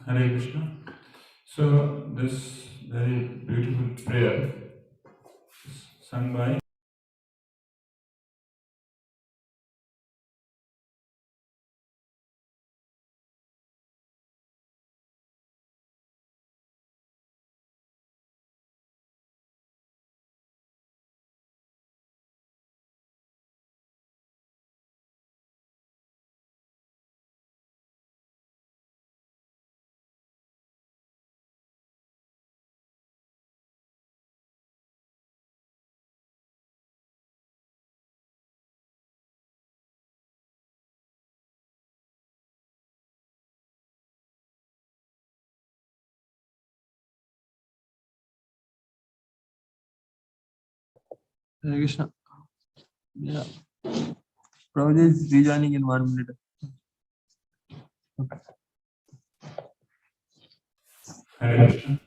Hare Krishna. So this very beautiful prayer is sung by Hare Krishna. Yeah. Prabhuji is rejoining in 1 minute. Okay. Hare Krishna.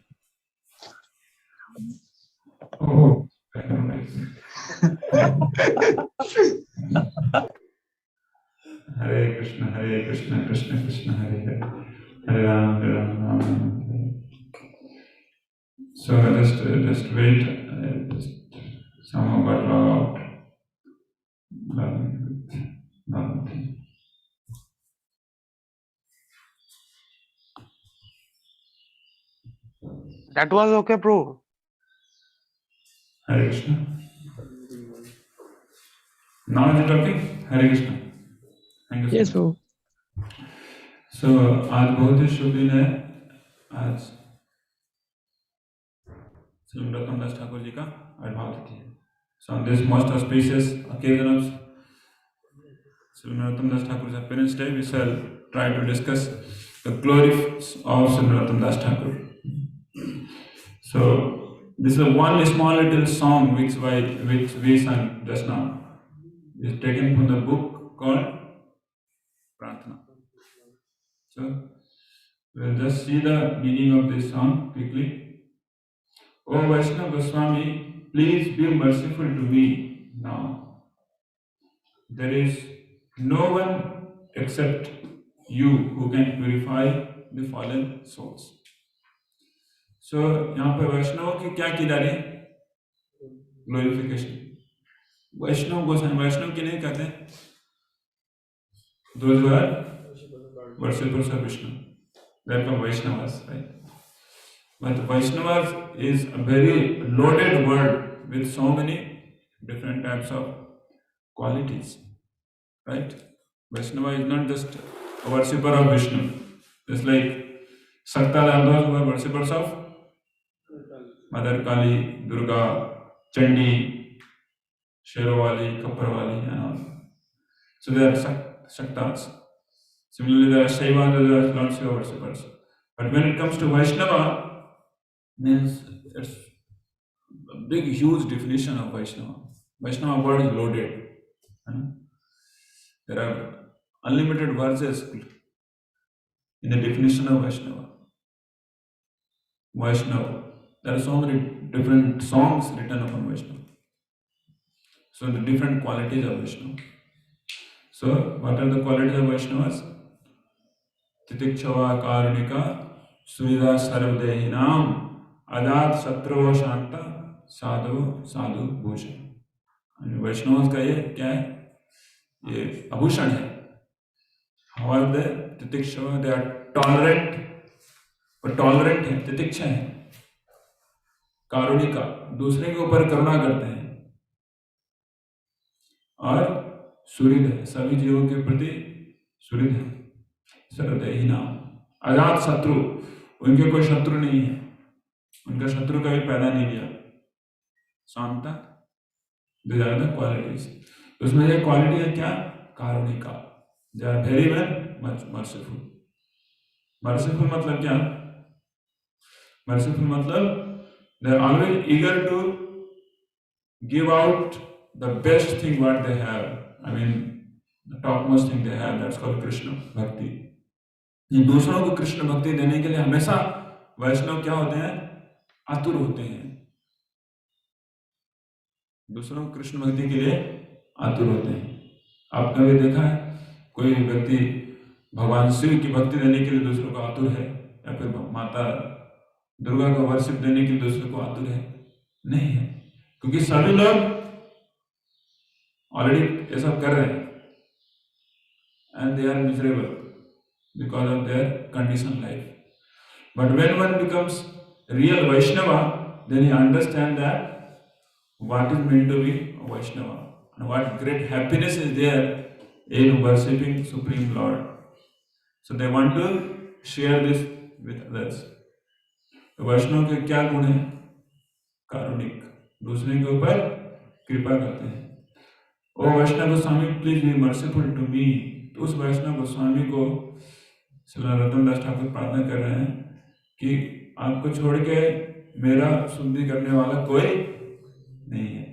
Oh, very nice. Hare Krishna, Krishna Krishna, Hare Hare, Hare Ram, Ram Hare. So just wait. Just somehow got logged out. Nothing. That was okay, bro. Hare Krishna. Now is it okay? Hare Krishna. Thank you. Yes, bro. So आज बहुत ही शुभ दिन है. आज श्री नरोत्तम दास ठाकुर जी का आविर्भाव तिथि है. So on this most auspicious occasion of Sri Narottam Das Thakur's Appearance Day, we shall try to discuss the glories of Sri Narottam Das Thakur. So this is one small little song which we sang just now. It is taken from the book called Prarthana. So we'll just see the meaning of this song quickly. O Vaishnava Goswami, please be merciful to me now. There is no one except you who can purify the fallen souls. So यहाँ पे वैष्णव की क्या की जा रही है? Glorification. वैष्णव गोसाई, वैष्णव की नहीं कहते, those who are worshippers of Vishnu, they are called Vaishnavas, right? But Vaishnavas is a very loaded word with so many different types of qualities, right? Vaishnava is not just a worshipper of Vishnu. It's like Sakta and those who are worshippers of Mother Kali, Durga, Chandi, Sherovali, Kapparwali, and all. So they are Shaktas. Similarly, there are Shaivas, there are lots of worshippers. But when it comes to Vaishnava, means it's a big, huge definition of Vaishnava. Vaishnava word is loaded. There are unlimited verses in the definition of Vaishnava. Vaishnava. There are so many different songs written upon Vaishnava. So the different qualities of Vaishnava. So what are the qualities of Vaishnavas? Titikshava karunika suvidha sarvdehinam adat satrava shanta sadhu sadhu bhushan. वैष्णव का ये क्या है? ये आभूषण है. How are they? तितिक्षव, they are tolerant, और tolerant है, तितिक्षा है. कारुणिका, दूसरे के ऊपर करुणा करते हैं. और सुहृद है, सभी जीवों के प्रति सुहृद है. सर्वदेहिनाम, अजात शत्रु, उनके कोई शत्रु नहीं है, उनका शत्रु कभी पैदा नहीं किया. Shanta, these are the qualities. उसमें ये क्वालिटी है क्या? कारुणिका. They are very much merciful. Merciful मतलब क्या? Merciful मतलब they are always eager to give out the best thing what they have. I mean, the topmost thing they have. That's called Krishna Bhakti. ये दूसरों को कृष्ण भक्ति देने के लिए हमेशा वैष्णव क्या होते हैं? आतुर होते हैं. दूसरों को कृष्ण भक्ति के लिए आतुर होते हैं. आपने भी देखा है कोई व्यक्ति भगवान शिव की भक्ति देने के लिए दूसरों को आतुर है, या फिर माता दुर्गा को वर्शिप देने के लिए दूसरों को आतुर है? नहीं है, क्योंकि सभी लोग ऑलरेडी ये सब कर रहे हैं. And they are miserable because of their conditioned life. But when one becomes real Vaishnava, then he understands that what is meant to be a Vaishnava and what great happiness is there in worshipping Supreme Lord. So they want to share this with others. तो वैष्णव के क्या गुण हैं? कारुणिक, दूसरे के ऊपर कृपा करते हैं. Oh Vaishnava Goswami, please be merciful to me. तो उस वैष्णव गोस्वामी को श्री नरोत्तम दास ठाकुर प्रार्थना कर रहे हैं कि आपको छोड़ के मेरा शुद्धि करने वाला कोई नहीं है.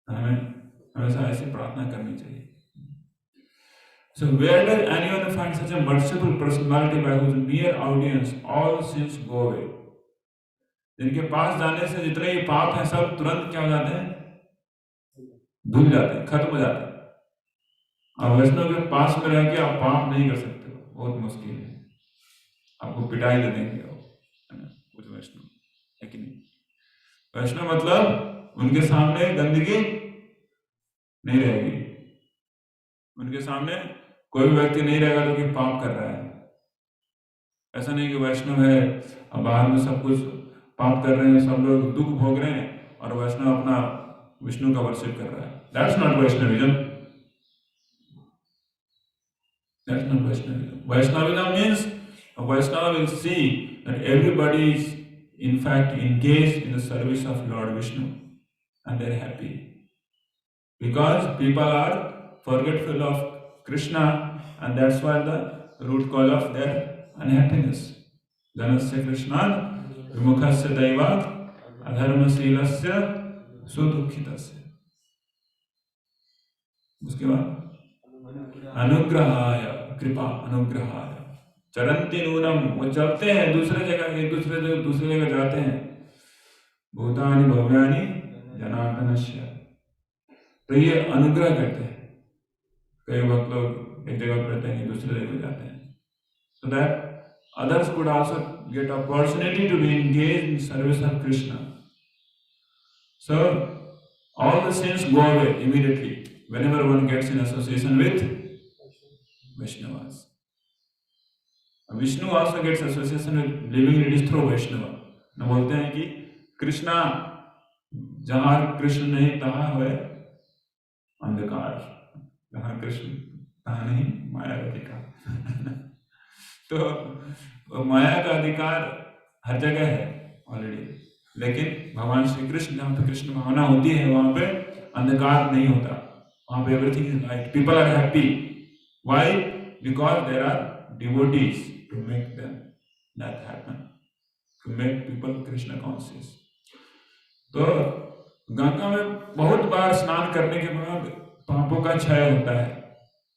हमें हमेशा ऐसी प्रार्थना करनी चाहिए. So where does anyone find such a merciful personality by whose mere audience all sins go away? जिनके पास जाने से जितने ही पाप हैं सब तुरंत क्या हो जाते हैं? धुल जाते हैं, खत्म हो जाते हैं. और वैष्णव के पास में रह के आप पाप नहीं कर सकते हो, बहुत मुश्किल है. आपको पिटाई दे देंगे कुछ वैष्णव, है कि नहीं? वैष्णव मतलब उनके सामने गंदगी नहीं रहेगी. उनके सामने कोई भी व्यक्ति नहीं रहेगा जो कि पाप कर रहा है. ऐसा नहीं कि वैष्णव है और बाहर में सब कुछ पाप कर रहे हैं, सब लोग दुख भोग रहे हैं और वैष्णव अपना विष्णु का वर्शिप कर रहा है. That's not Vaishnavism. That's not Vaishnavism. Vaishnavism means a Vaishnava will see that everybody is in fact engaged in the service of Lord Vishnu and they are happy. Because people are forgetful of Krishna and that's why the root cause of their unhappiness. Janasya Krishna vimukhasya daivat adharmasilasya sudukhitasya. उसके बाद अनुग्रहाय, कृपा अनुग्रहाय चरन्ति नूनम, वो चलते हैं दूसरे जगह, एक दूसरे जगह जाते हैं. भूतानि भव्यानि जनार्दनस्य, तो ये अनुग्रह करते हैं. कई वक्त लोग एक जगह पर रहते हैं दूसरे जगह जाते हैं, so that others could also get opportunity to be engaged in service of Krishna. So all the sins go away immediately whenever one gets in association with Vaishnavas. Vishnu also gets association with living entities through Vaishnava. न बोलते हैं कि कृष्णा जहाँ कृष्ण नहीं तहाँ है अंधकार, जहाँ कृष्ण तहाँ नहीं माया का अधिकार। तो माया का अधिकार हर जगह है ऑलरेडी, लेकिन भगवान श्री कृष्ण जहाँ पे कृष्ण भावना होती है वहाँ पे अंधकार नहीं होता, वहाँ पे everything is light, people are happy. Why? Because there are devotees to make them that happen, to make people Krishna conscious. तो गंगा में बहुत बार स्नान करने के बाद पापों का क्षय होता है।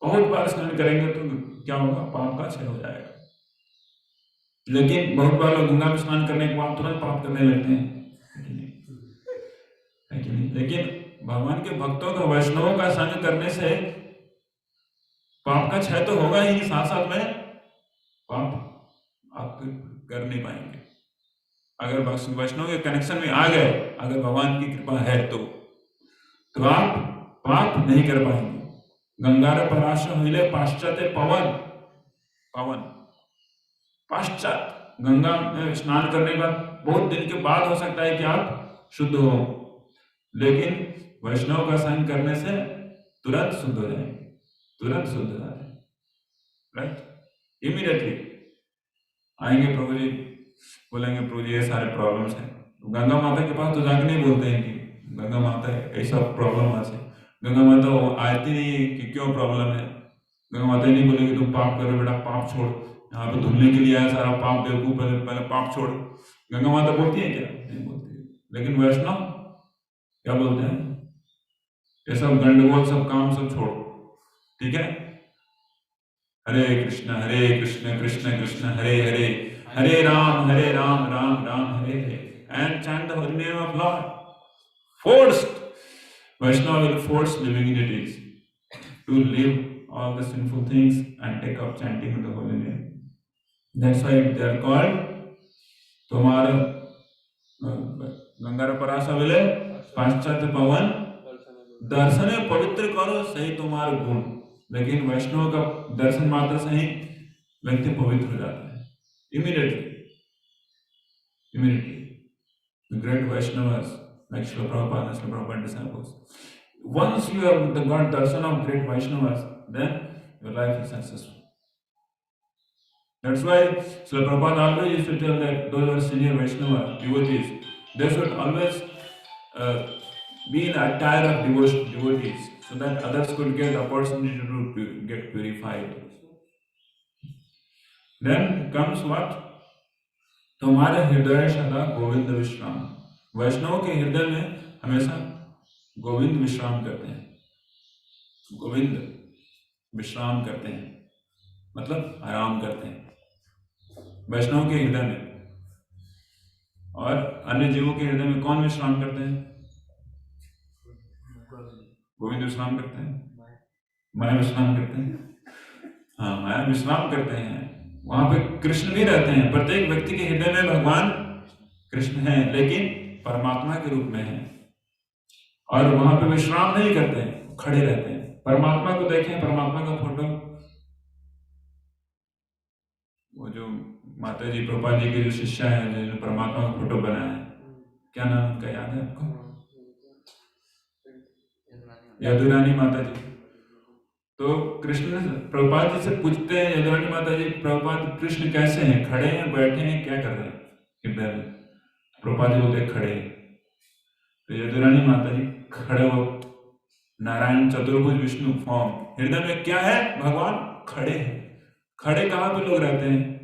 बहुत बार स्नान करेंगे तो क्या होगा? पाप का क्षय हो जाएगा। लेकिन बहुत बार लोग गंगा में स्नान करने के बाद तुरंत पाप करने लगते हैं, है कि नहीं? लेकिन भगवान के भक्तों का, वैष्णवों का संग करने से पाप का क्षय तो होगा ही, साथ साथ में पाप आप कर नहीं पाएंगे। अगर वैष्णव के कनेक्शन में आ गए, अगर भगवान की कृपा है तो आप पाप नहीं कर पाएंगे। गंगार पराश हिले पाश्चात्य पवन, पवन पश्चात गंगा में स्नान करने के बाद बहुत दिन के बाद हो सकता है कि आप शुद्ध हो, लेकिन वैष्णव का संग करने से तुरंत शुद्ध हो जाएंगे, तुरंत शुद्ध हो जाएंगे, राइट? इमीडिएटली आएंगे प्रभु जी, बोलेंगे प्रभु जी ये सारे प्रॉब्लम्स हैं। तो गंगा माता के पास तो जाके नहीं बोलते हैं कि गंगा माता ऐसा प्रॉब्लम है। गंगा माता आती नहीं कि क्यों प्रॉब्लम है। गंगा माता नहीं बोलेगी तुम पाप करो बेटा, पाप छोड़, यहाँ पे धुलने के लिए आया, सारा पाप बेवकूफ, पहले पाप छोड़। गंगा माता बोलती है क्या? नहीं बोलती। लेकिन वैष्णव क्या बोलते हैं? ये सब गंडगोल, सब काम सब छोड़, ठीक है? हरे कृष्ण कृष्ण कृष्ण हरे हरे, हरे Ram Ram Ram Hare Hare, and chant the holy name of Lord. Forced, Vaishnava will force living entities to leave all the sinful things and take up chanting of the holy name. That's why they are called तुम्हारे गंगार परासा विले पाश्चात्य पवन दर्शने पवित्र करो सही तुम्हारे गुण। लेकिन वैष्णव का दर्शन मात्र से ही व्यक्ति पवित्र हो जाता है, immediately. The great Vaishnavas like Srila Prabhupada and Srila Prabhupada disciples, once you have the God darshan of great Vaishnavas, then your life is successful. That's why Srila Prabhupada always used to tell that those who are senior Vaishnava devotees, they should always be in the attire of devotees, so that others could get the opportunity to get purified. Then comes what? तुम्हारे हृदय सदा गोविंद विश्राम। वैष्णव के हृदय में हमेशा गोविंद विश्राम करते हैं, गोविंद विश्राम करते हैं मतलब आराम करते हैं वैष्णव के हृदय में। और अन्य जीवों के हृदय में कौन विश्राम करते हैं? गोविंद विश्राम करते हैं, माया विश्राम करते हैं। हाँ, माया विश्राम करते हैं, वहां पे कृष्ण भी रहते हैं। प्रत्येक व्यक्ति के हृदय में भगवान कृष्ण हैं, लेकिन परमात्मा के रूप में हैं, और वहां पे विश्राम नहीं करते हैं, खड़े रहते हैं। परमात्मा को देखें, परमात्मा का फोटो, वो जो माता जी प्रभुपाद जी के जो शिष्य है जिन्होंने परमात्मा का फोटो बनाया है, क्या नाम उनका याद है आपको? यदुरानी माता जी। तो कृष्ण प्रभुपाद जी से पूछते हैं, यदुरानी माता जी, प्रभुपाद कृष्ण कैसे हैं, खड़े हैं, बैठे हैं, क्या कर रहे हैं हृदय में? प्रभुपाद जी बोलते खड़े हैं। तो यदुरानी माता जी खड़े हो, नारायण चतुर्भुज विष्णु फॉर्म, हृदय में क्या है? भगवान खड़े हैं। खड़े कहाँ पे लोग रहते हैं?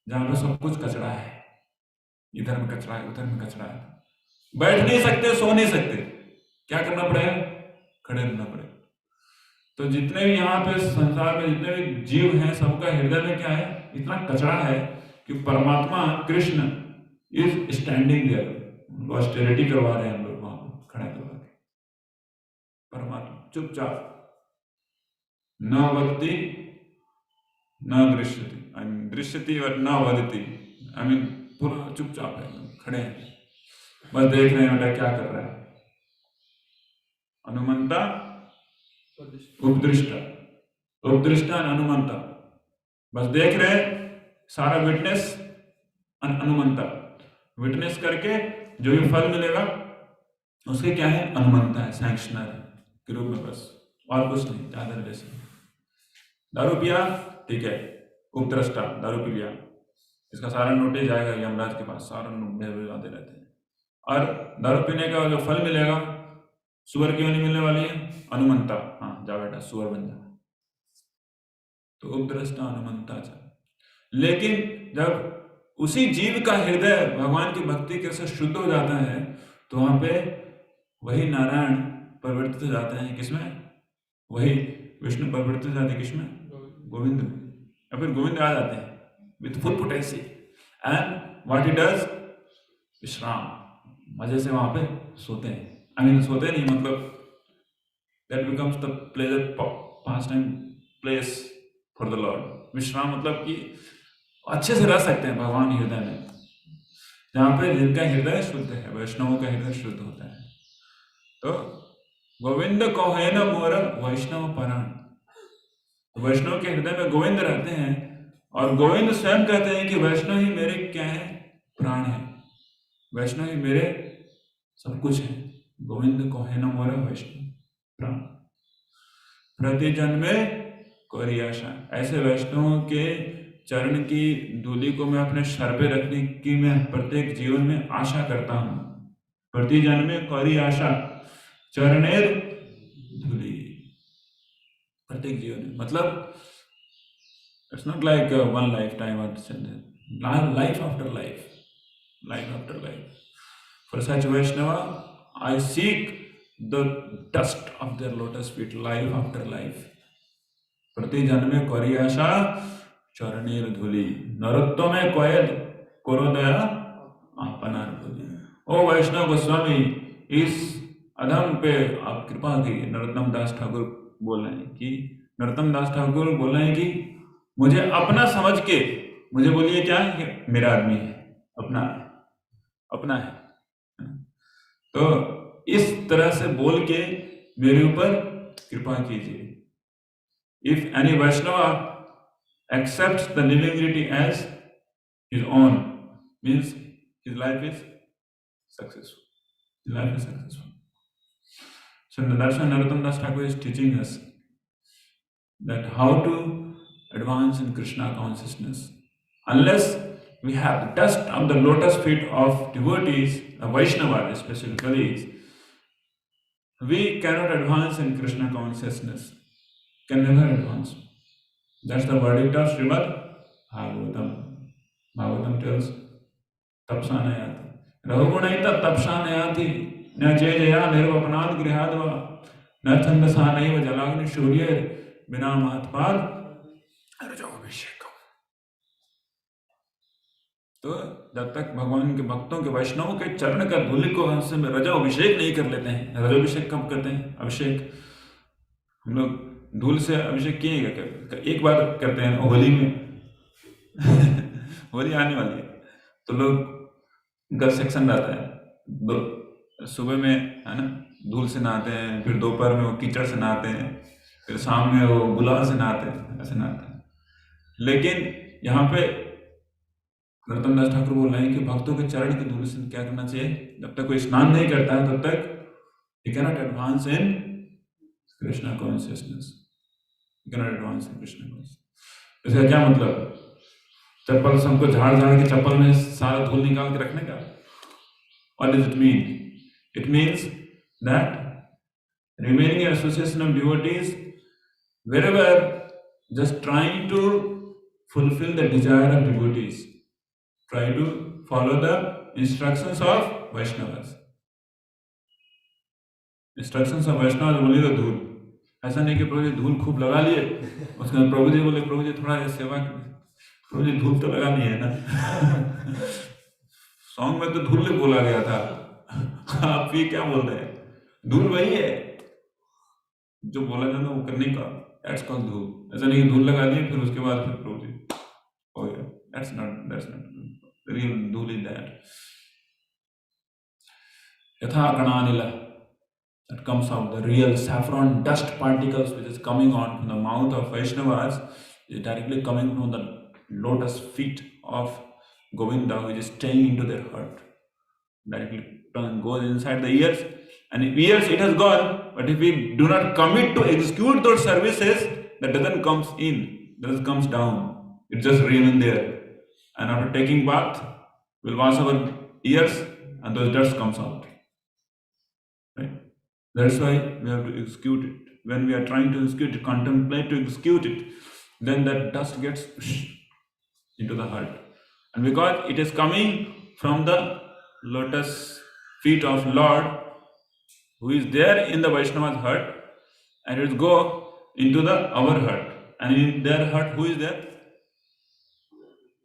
जहां पे सब कुछ कचरा है, इधर में कचरा है, उधर में कचरा है, बैठ नहीं सकते, सो नहीं सकते, क्या करना पड़ेगा? खड़े रहना पड़ेगा। तो जितने भी यहाँ पे संसार में जितने भी जीव हैं, सबका हृदय में क्या है? इतना कचरा है कि परमात्मा Krishna is standing there. Austerity करवा रहे हैं हम लोग वहां पर खड़ा करवा के, परमात्मा चुपचाप न वदति न दृश्यति, दृश्यति और न वदति, पूरा चुपचाप है, खड़े हैं, बस देख रहे हैं बेटा क्या कर रहा है। अनुमंता उपदृष्टा, उपदृष्टा अनुमंता, बस देख रहे, सारा विटनेस अनुमंता, विटनेस करके जो भी फल मिलेगा उसके क्या है, अनुमंता है, सैंक्शनर के रूप में, बस और कुछ नहीं, ज्यादा रिलेशन। दारू पिया, ठीक है, उपद्रष्टा, दारू पी लिया, इसका सारा नोटिस जाएगा यमराज के पास, सारा भेजवाते रहते हैं। और दारू पीने का जो फल मिलेगा, सुअर क्यों नहीं मिलने वाली है, अनुमंता, हाँ जा बेटा सुअर बन जा, तो उपद्रष्टा अनुमंता जा। लेकिन जब उसी जीव का हृदय भगवान की भक्ति के से शुद्ध हो जाता है, तो वहां पे वही नारायण परिवर्तित हो जाते हैं, किसमें, वही विष्णु परिवर्तित हो जाते हैं, किसमें, गोविंद में, या फिर गोविंद आ जाते हैं with full potency. And what he does, विश्राम, मजे से वहां पे सोते हैं, सोते नहीं, मतलब that becomes the pleasure pass time place for the Lord. विश्राम मतलब कि अच्छे से रह सकते हैं भगवान हृदय में, जहाँ पे जिनका हृदय शुद्ध है, वैष्णवों का हृदय शुद्ध होता है। तो गोविंद को है न मोर वैष्णव पराण, तो वैष्णव के हृदय में गोविंद रहते हैं, और गोविंद स्वयं कहते हैं कि वैष्णव ही मेरे क्या है, प्राण है, वैष्णव ही मेरे सब कुछ है। गोविंद को है न मोर वैष्णव प्राण, प्रति जन्मे कोरी आशा, ऐसे वैष्णवों के चरण की धूलि को मैं अपने सर पे रखने की मैं प्रत्येक जीवन में आशा करता हूँ। प्रति जन्मे कोरी आशा, चरणेर धूलि, प्रत्येक जीवन में, मतलब it's not like one life time, life after life, life after life. For such Vaishnava I seek the dust of their lotus feet, life after life. प्रति जन्मे कोरी आशा, चरणेर धूलि, नरोत्तम में कोयल करो दया अपना धूलि। ओ वैष्णव गोस्वामी, इस अधम पे आप कृपा की। नरोत्तम दास ठाकुर बोल रहे हैं कि, नरोत्तम दास ठाकुर बोल रहे हैं कि मुझे अपना समझ के, मुझे बोलिए क्या है, मेरा आदमी है, अपना है, अपना है, तो इस तरह से बोल के मेरे ऊपर कृपा कीजिए। If any Vaishnava accepts the divinity as his own, means his life is successful. His life is successful. So that's why Narottam Das Thakur is teaching us that how to advance in Krishna consciousness. Unless we have the dust of the lotus feet of devotees, Vaishnavas specifically, we cannot advance in Krishna consciousness. Can never advance. That's the verdict of Srimad Bhagavatam. Bhagavatam tells, tapsa nayati. Rahugunayita tapsa nayati. Na jay jaya nirvapanaad grihadva. Na chandasa naiva jalagni shuryer. Bina mahatpad arjavabhishekam. तो जब तक भगवान के भक्तों के वैष्णवों के चरण का धूलि को हमसे रजो अभिषेक नहीं कर लेते हैं। रजो अभिषेक कब करते हैं? अभिषेक हम लोग धूल से अभिषेक किए, एक बार करते हैं होली में होली आने वाली है तो लोग का सेक्शन रहता है, दो सुबह में है ना धूल से नहाते हैं, फिर दोपहर में वो कीचड़ से नहाते हैं, फिर शाम में वो गुलाल से नहाते हैं, ऐसे नहाते हैं। लेकिन यहाँ पे नरोत्तम दास ठाकुर बोल रहे हैं कि भक्तों के चरण की धूल से क्या करना चाहिए? जब तक कोई स्नान नहीं करता है तब तक you cannot advance in Krishna consciousness, you cannot advance in Krishna consciousness. इसका क्या मतलब? चप्पल सबको झाड़ झाड़ के चप्पल में सारा धूल निकाल के रखने का? What does it mean? It means that remaining in association of devotees wherever, just trying to fulfill the desire of devotees, try to follow the instructions of Vaishnavas. Instructions of Vaishnavas बोली तो धूल, ऐसा नहीं कि प्रभु जी धूल खूब लगा लिए, उसके बाद प्रभु जी बोले प्रभु जी थोड़ा सेवा करिए, प्रभु जी धूल तो लगानी है ना सॉन्ग में तो धूल नहीं बोला गया था, आप ये क्या बोल रहे हैं? धूल वही है जो बोला जाना वो करने का, दैट्स कॉल्ड धूल। ऐसा नहीं कि धूल लगा दी फिर उसके बाद फिर प्रभु जी हो गया, दैट्स नॉट रियल धूल इज दैट। यथा गणानिला, that comes out, the real saffron dust particles which is coming on from the mouth of Vaishnavas is directly coming from the lotus feet of Govinda, which is staying into their heart. Directly goes inside the ears, and in ears it has gone, but if we do not commit to execute those services, that doesn't comes in, that comes down, it just remains there. And after taking bath, we'll wash our ears and those dust comes out. Right? That's why we have to execute it. When we are trying to execute it, contemplate to execute it, then that dust gets into the heart. And because it is coming from the lotus feet of Lord, who is there in the Vaishnava's heart, and it will go into our heart. And in their heart, who is there?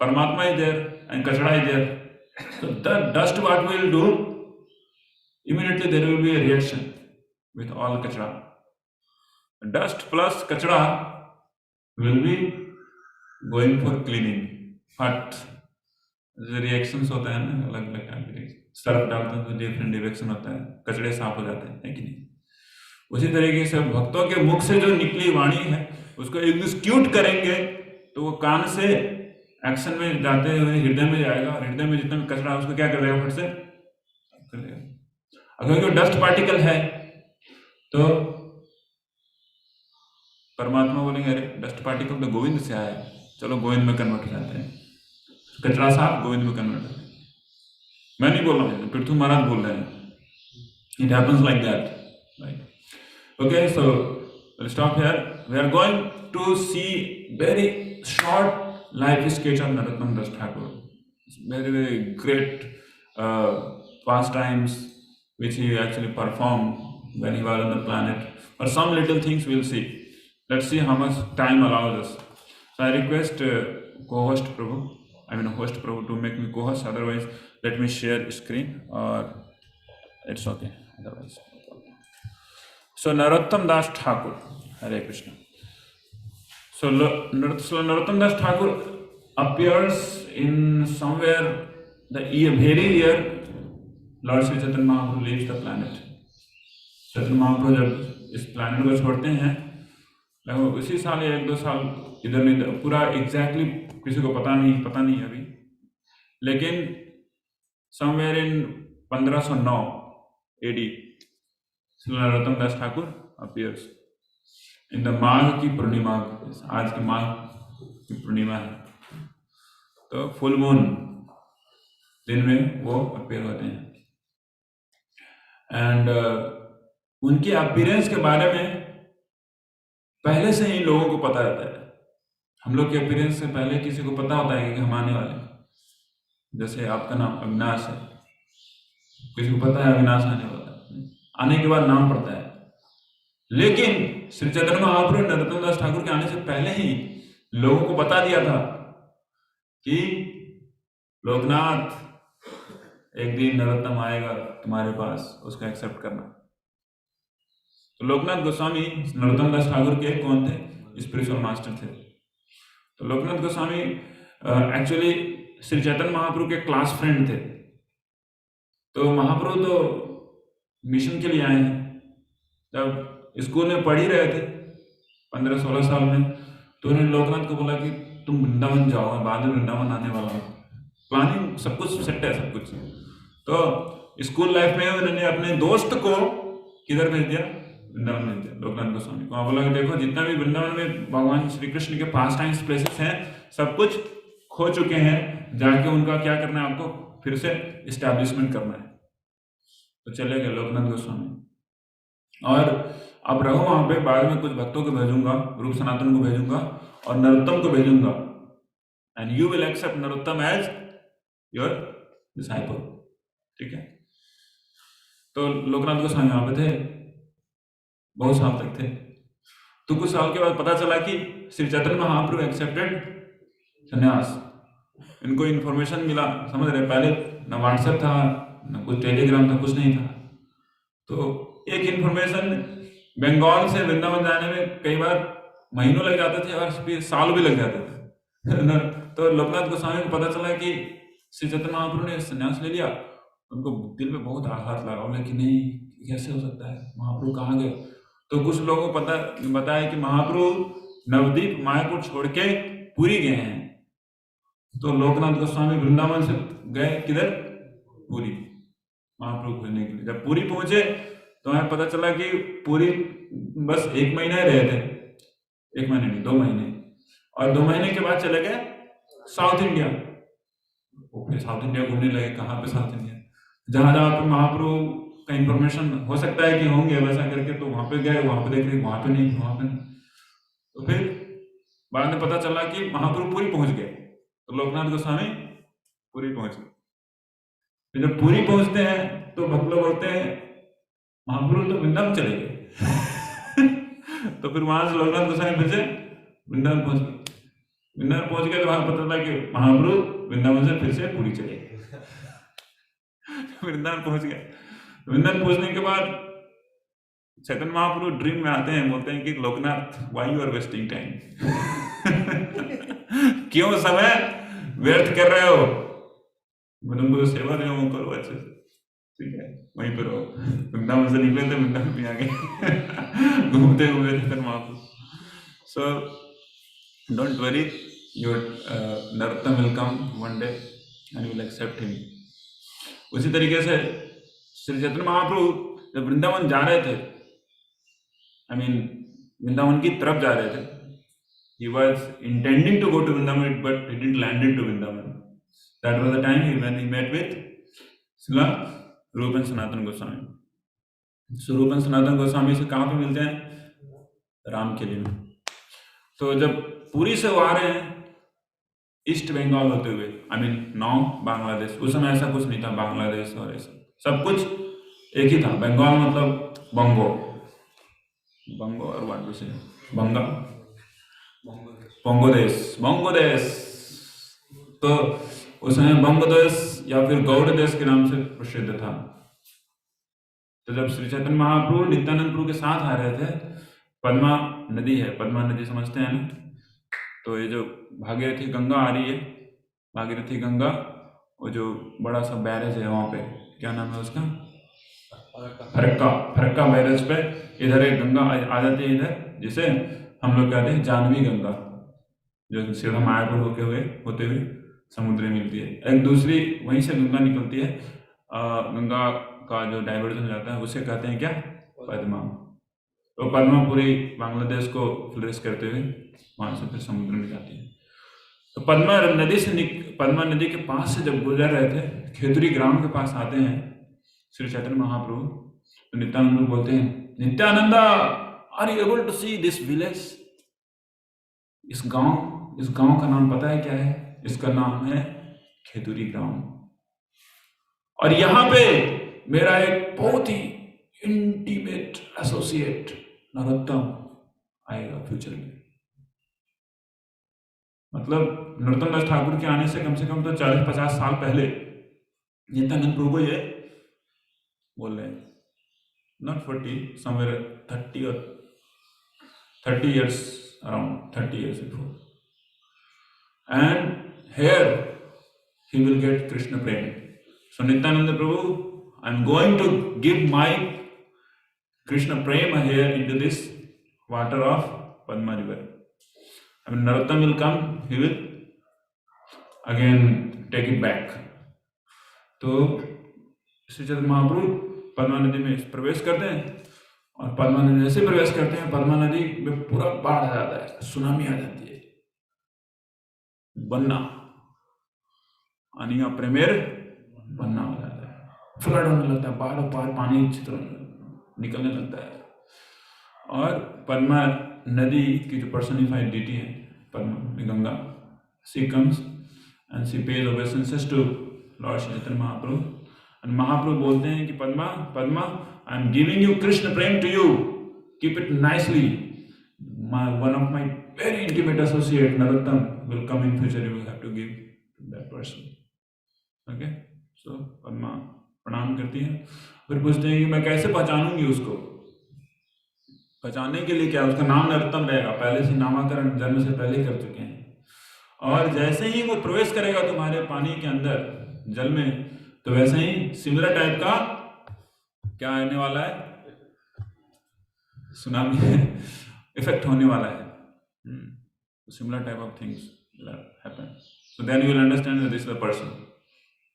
Paramatma is there, and Kachara is there. So the dust, what we will do, immediately there will be a reaction with all kachra. Dust plus kachra will be going for cleaning. But the reactions होता है ना अलग अलग type के, Surf डालते हैं तो different direction होता है, कचड़े साफ हो जाते हैं, है कि नहीं? उसी तरीके से भक्तों के मुख से जो निकली वाणी है उसको एग्जीक्यूट करेंगे तो वो कान से एक्शन में जाते हुए हृदय में जाएगा, और हृदय में जितना भी कचरा है उसको क्या कर देगा, फट से कर देगा। अगर कोई डस्ट पार्टिकल है तो परमात्मा बोलेंगे अरे डस्ट पार्टिकल तो गोविंद से आया, चलो गोविंद में कन्वर्ट हो जाते हैं, कचरा साफ गोविंद में कन्वर्ट हो जाते हैं। मैं नहीं बोल रहा हूँ, पृथ्वी महाराज बोल रहे हैं। It happens like that, right? Okay, so we'll stop here. We are going to see very short life sketch of Narottam Das Thakur. Very, very great pastimes which he actually performed when he was on the planet. But some little things we'll see. Let's see how much time allows us. So I request co-host Prabhu, host Prabhu to make me co-host. Otherwise, let me share screen, or it's okay. Otherwise, no problem. So Narottam Das Thakur, Hare Krishna. So Narottam Das Thakur appears in somewhere the very year Lord Sri Chaitanya Mahaprabhu leaves the planet. Chaitanya Mahaprabhu जब इस planet को छोड़ते हैं, लगभग उसी साल या 1-2 साल इधर नहीं, पूरा एग्जैक्टली किसी को पता नहीं अभी, लेकिन somewhere in 1509 AD Narottam Das Thakur appears in the माघ की पूर्णिमा। आज की माघ की पूर्णिमा है, तो फुल मून दिन में वो अपीयर होते हैं। एंड उनके अपीयरेंस के बारे में पहले से ही लोगों को पता रहता है। हम लोग के अपीयरेंस से पहले किसी को पता होता है कि हम आने वाले हैं। जैसे आपका नाम अविनाश है, किसी को पता है अविनाश आने वाला है, आने के बाद नाम पड़ता है। लेकिन श्री चैतन्य महाप्रभु नरोत्तम दास ठाकुर के आने से पहले ही लोगों को बता दिया था कि लोकनाथ एक दिन नरोत्तम आएगा तुम्हारे पास, उसका एक्सेप्ट करना। तो लोकनाथ गोस्वामी नरोत्तम दास ठाकुर के कौन थे? स्पिरिचुअल मास्टर थे। तो लोकनाथ गोस्वामी एक्चुअली श्री चैतन्य महाप्रभु के क्लास फ्रेंड थे। तो महाप्रभु तो मिशन के लिए आए हैं, जब स्कूल में पढ़ ही रहे थे 15-16 साल में, तो उन्होंने लोकनाथ को बोला कि तुम वृंदावन जाओ, बाद में वृंदावन आने वाला हो, प्लानिंग सब कुछ सेट है, सब कुछ। तो स्कूल लाइफ में उन्होंने अपने दोस्त को किधर भेज दिया? वृंदावन भेज दिया, लोकनाथ गोस्वामी को। वहाँ बोला कि देखो जितना भी वृंदावन में भगवान श्री कृष्ण के पास टाइम्स प्लेसेस हैं सब कुछ खो चुके हैं, जाके उनका क्या करना है, आपको फिर से इस्टेब्लिशमेंट करना है। तो चले गए लोकनाथ गोस्वामी, और अब रहो वहां पे, बाद में कुछ भक्तों को भेजूंगा, रूप सनातन को भेजूंगा और नरोत्तम को भेजूंगा, and you will accept Narottam as your disciple. ठीक है? तो लोकनाथ गोस्वामी वहां पे थे, बहुत साल तक थे। तो कुछ साल के बाद पता चला कि श्री चैतन्य महाप्रभु एक्सेप्टेड संन्यास। इनको इन्फॉर्मेशन मिला, समझ रहे, पहले न व्हाट्सएप था न कुछ टेलीग्राम था, कुछ नहीं था। तो एक इन्फॉर्मेशन बंगाल से वृंदावन जाने में कई बार महीनों लग जाते थे और फिर साल भी लग जाते थे। तो लोकनाथ गोस्वामी को पता चला कि श्री चैतन्य महाप्रभु ने संन्यास ले लिया। उनको दिल में बहुत आघात लगा, बोले कि नहीं कैसे हो सकता है, महाप्रभु कहाँ गए। तो कुछ लोगों को बताया कि महाप्रभु नवदीप मायापुर छोड़ के पुरी गए हैं। तो लोकनाथ गोस्वामी वृंदावन से गए किधर, पुरी, महाप्रभु खोजने के लिए। जब पुरी पहुंचे तो हमें पता चला कि पुरी बस 1 महीना ही रहे थे, 1 महीने नहीं 2 महीने, और 2 महीने के बाद चले गए साउथ इंडिया। वो फिर साउथ इंडिया घूमने लगे। कहाँ पे साउथ इंडिया, जहां जहां पे महाप्रभु का इंफॉर्मेशन हो सकता है कि होंगे वैसा करके, तो वहां पे गए, वहां पे देख रहे वहां पे नहीं, वहां पे नहीं। तो फिर बाद में पता चला कि महाप्रभु पुरी पहुंच गए। तो लोकनाथ गोस्वामी पुरी पहुंच गए। फिर जब पुरी पहुंचते हैं तो भक्त लोग बोलते हैं महाप्रभु तो वृंदावन चले गए। तो फिर वहां से लोकनाथ गोस्वामी फिर से वृंदावन पहुंच गए। वृंदावन पहुंच गए तो वहां पता चला कि महाप्रभु वृंदावन से फिर से पुरी चले गए। वृंदावन पहुंच गए। वृंदावन पहुंचने के बाद चैतन्य महाप्रभु ड्रीम में आते हैं, बोलते हैं कि Lokanath why you are wasting time, क्यों समय व्यर्थ कर रहे हो, मैं तुमको तो सेवा दे रहा हूं, करो अच्छे से, ठीक है, वहीं पे रहो। वृंदावन से निकले थे, वृंदावन में आ गए, घूमते घूमते Chaitanya Mahaprabhu. So don't worry, your Narottam will come one day and you will accept him. उसी तरीके से श्री चैतन्य महाप्रभु जब वृंदावन जा रहे थे, आई मीन वृंदावन की तरफ जा रहे थे, he was intending to go to Vrindavan but he didn't land into Vrindavan. That was the time when he met with Srila Rupa and Sanatana Goswami. So Rupa and Sanatana Goswami से कहाँ पे मिलते हैं, राम के लिए। तो जब पुरी से वो आ रहे हैं ईस्ट बंगाल होते हुए, आई मीन नाउ बांग्लादेश, उस समय ऐसा कुछ नहीं था बांग्लादेश और ऐसा, सब कुछ एक ही था। बंगाल मतलब बंगो, बंगो और वाट से बंगा, बंगोदेश। तो उस समय बंगोदेश या फिर गौड़ देश के नाम से प्रसिद्ध था। तो जब श्री चैतन्य महाप्रभु नित्यानंद प्रभु के साथ आ रहे थे, पद्मा नदी है, पद्मा नदी समझते हैं ना, तो ये जो भागीरथी गंगा आ रही है, भागीरथी गंगा, वो जो बड़ा सा बैरेज है वहाँ पे, क्या नाम है उसका, फरक्का बैरेज पे इधर एक गंगा आ जाती है इधर, जिसे हम लोग कहते हैं जानवी गंगा, जो सीधा मायापुर होते हुए समुद्र में मिलती है। एक दूसरी वहीं से गंगा निकलती है, गंगा का जो डाइवर्जन हो जाता है उसे कहते हैं क्या, पद्मा। तो पद्मा पूरी बांग्लादेश को फ्लरिश करते हुए वहां से फिर समुद्र में जाती है। तो पद्मा नदी के पास से जब गुजर रहे थे, खेतुरी ग्राम के पास आते हैं श्री चैतन्य महाप्रभु। तो नित्यानंद बोलते हैं, Nityananda are you able to see this village, इस गांव का नाम पता है क्या है? इसका नाम है खेतुरी ग्राम। और यहां पे मेरा एक बहुत ही इंटीमेट एसोसिएट नरोत्तम आएगा फ्यूचर में। मतलब नरोत्तम दास ठाकुर के आने से कम तो 40-50 साल पहले नित्यानंद प्रभु को ये बोल रहे हैं, not 40, somewhere 30 years, around 30 years before. And here he will get Krishna Prem. So Nityananda Prabhu, I'm going to give my Krishna Prem here into this water of Padma river. I mean, Narottam will come, he will again take it back. तो श्री चैतन्य महाप्रभु पद्मा नदी में प्रवेश करते हैं, और पद्मा नदी जैसे प्रवेश करते हैं, पद्मा नदी में पूरा बाढ़ आ जाता है, सुनामी आ जाती है, बन्ना अनिया प्रेमेर बन्ना हो जाता है, फ्लड होने लगता है, बाढ़ पार पानी चित्र निकलने लगता है। और पद्मा नदी की जो पर्सनिफाइड डिटी है, Padma Ganga, she comes and she pays obeisances to Lord Shri Chaitanya Mahaprabhu. और महाप्रभु बोलते हैं कि Padma, I am giving you Krishna prem to you, keep it nicely, one of my very intimate associate Narottam will come in future, you will have to give to that person. Okay, so Padma प्रणाम करती है, फिर पूछते हैं कि मैं कैसे पहचानूंगी उसको। बचाने के लिए क्या उसका नाम नरोत्तम रहेगा, पहले से नामकरण जन्म से पहले कर चुके हैं। और जैसे ही वो प्रवेश करेगा तुम्हारे पानी के अंदर जल में, तो वैसे ही सिमिलर टाइप का क्या आने वाला है, सुनामी इफेक्ट होने वाला है। Similar type of things happen, so then you will understand that this is the person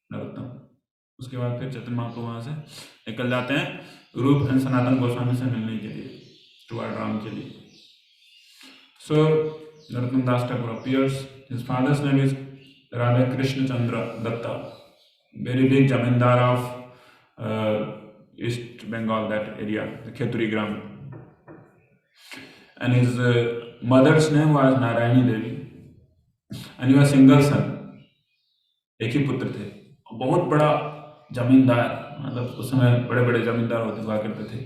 Narottam. उसके बाद फिर चैतन्य महाप्रभु वहां से निकल जाते हैं रूप एंड सनातन गोस्वामी से मिलने के लिए, टुवर्ड राम के लिए। सो Narottam Das Thakur appears. His father's name is Radha Datta, very big zamindar of East Bengal, that area, the Kheturi Gram. And his mother's name was Narayani Devi, and he was single son. एक ही पुत्र थे, बहुत बड़ा जमींदार, मतलब उस समय बड़े बड़े जमींदार होते हुआ करते थे।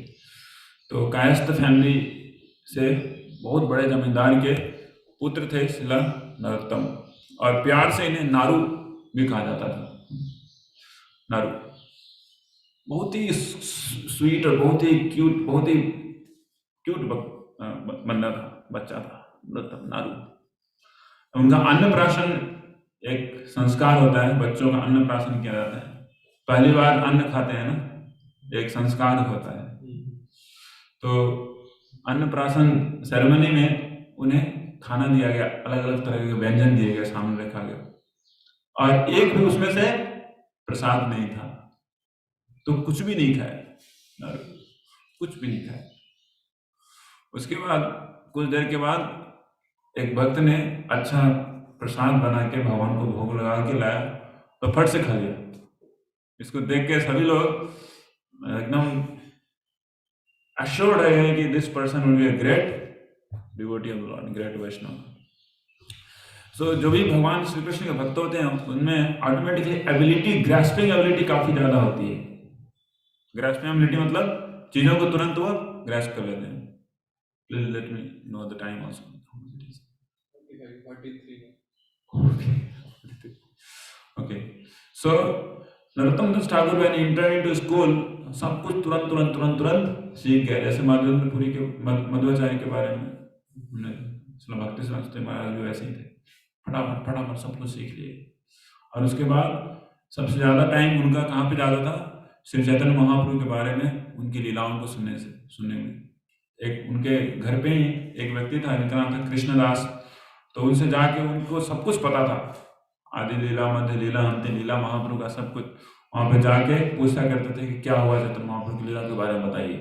तो कायस्थ फैमिली से बहुत बड़े जमींदार के पुत्र थे शिला नरोत्तम, और प्यार से इन्हें नारू भी कहा जाता था। नारू बहुत ही स्वीट और बहुत ही क्यूट बंदा था, बच्चा था नरोत्तम, नारू। उनका अन्नप्राशन एक संस्कार होता है, बच्चों का अन्नप्राशन किया जाता है, पहली बार अन्न खाते हैं ना, एक संस्कार होता है। तो अन्नप्राशन सेरेमनी में उन्हें खाना दिया गया, अलग अलग तरह के व्यंजन दिए गए, सामने रखा गया, और एक भी उसमें से प्रसाद नहीं था। तो कुछ भी नहीं खाया, कुछ भी नहीं खाया। उसके बाद कुछ देर के बाद एक भक्त ने अच्छा प्रसाद बना के भगवान को भोग लगा के लाया, तो फट से खा लिया। इसको देख के सभी लोग एकदम assured है कि this person will be a great devotee of Lord, great Vaishnava. So जो भी भगवान श्री कृष्ण के भक्त होते हैं उनमें ऑटोमेटिकली एबिलिटी, ग्रास्पिंग एबिलिटी काफी ज्यादा होती है। ग्रास्पिंग एबिलिटी मतलब चीजों को तुरंत वो ग्रास्प कर लेते हैं। Please let me know the time also. Okay, so Narottam Das Thakur when entered into school, सब कुछ तुरंत सीख गए। जैसे माधवेंद्रपुरी के मध्वाचार्य के बारे में भक्ति शास्त्री महाराज भी वैसे ही थे, फटाफट सब कुछ सीख लिए। और उसके बाद सबसे ज्यादा टाइम उनका कहाँ पे जाता था, श्री चैतन्य महाप्रभु के बारे में, उनकी लीलाओं को सुनने में। एक उनके घर पे ही एक व्यक्ति था जिनका नाम था कृष्णदास, तो उनसे जाके उनको सब कुछ पता था, आदि लीला, मध्य लीला, अंत्य लीला, महाप्रभु का सब कुछ। वहां पे जाके पूछा करते थे कि क्या हुआ चैतन्य महाप्रभु की लीला के बारे में बताइए।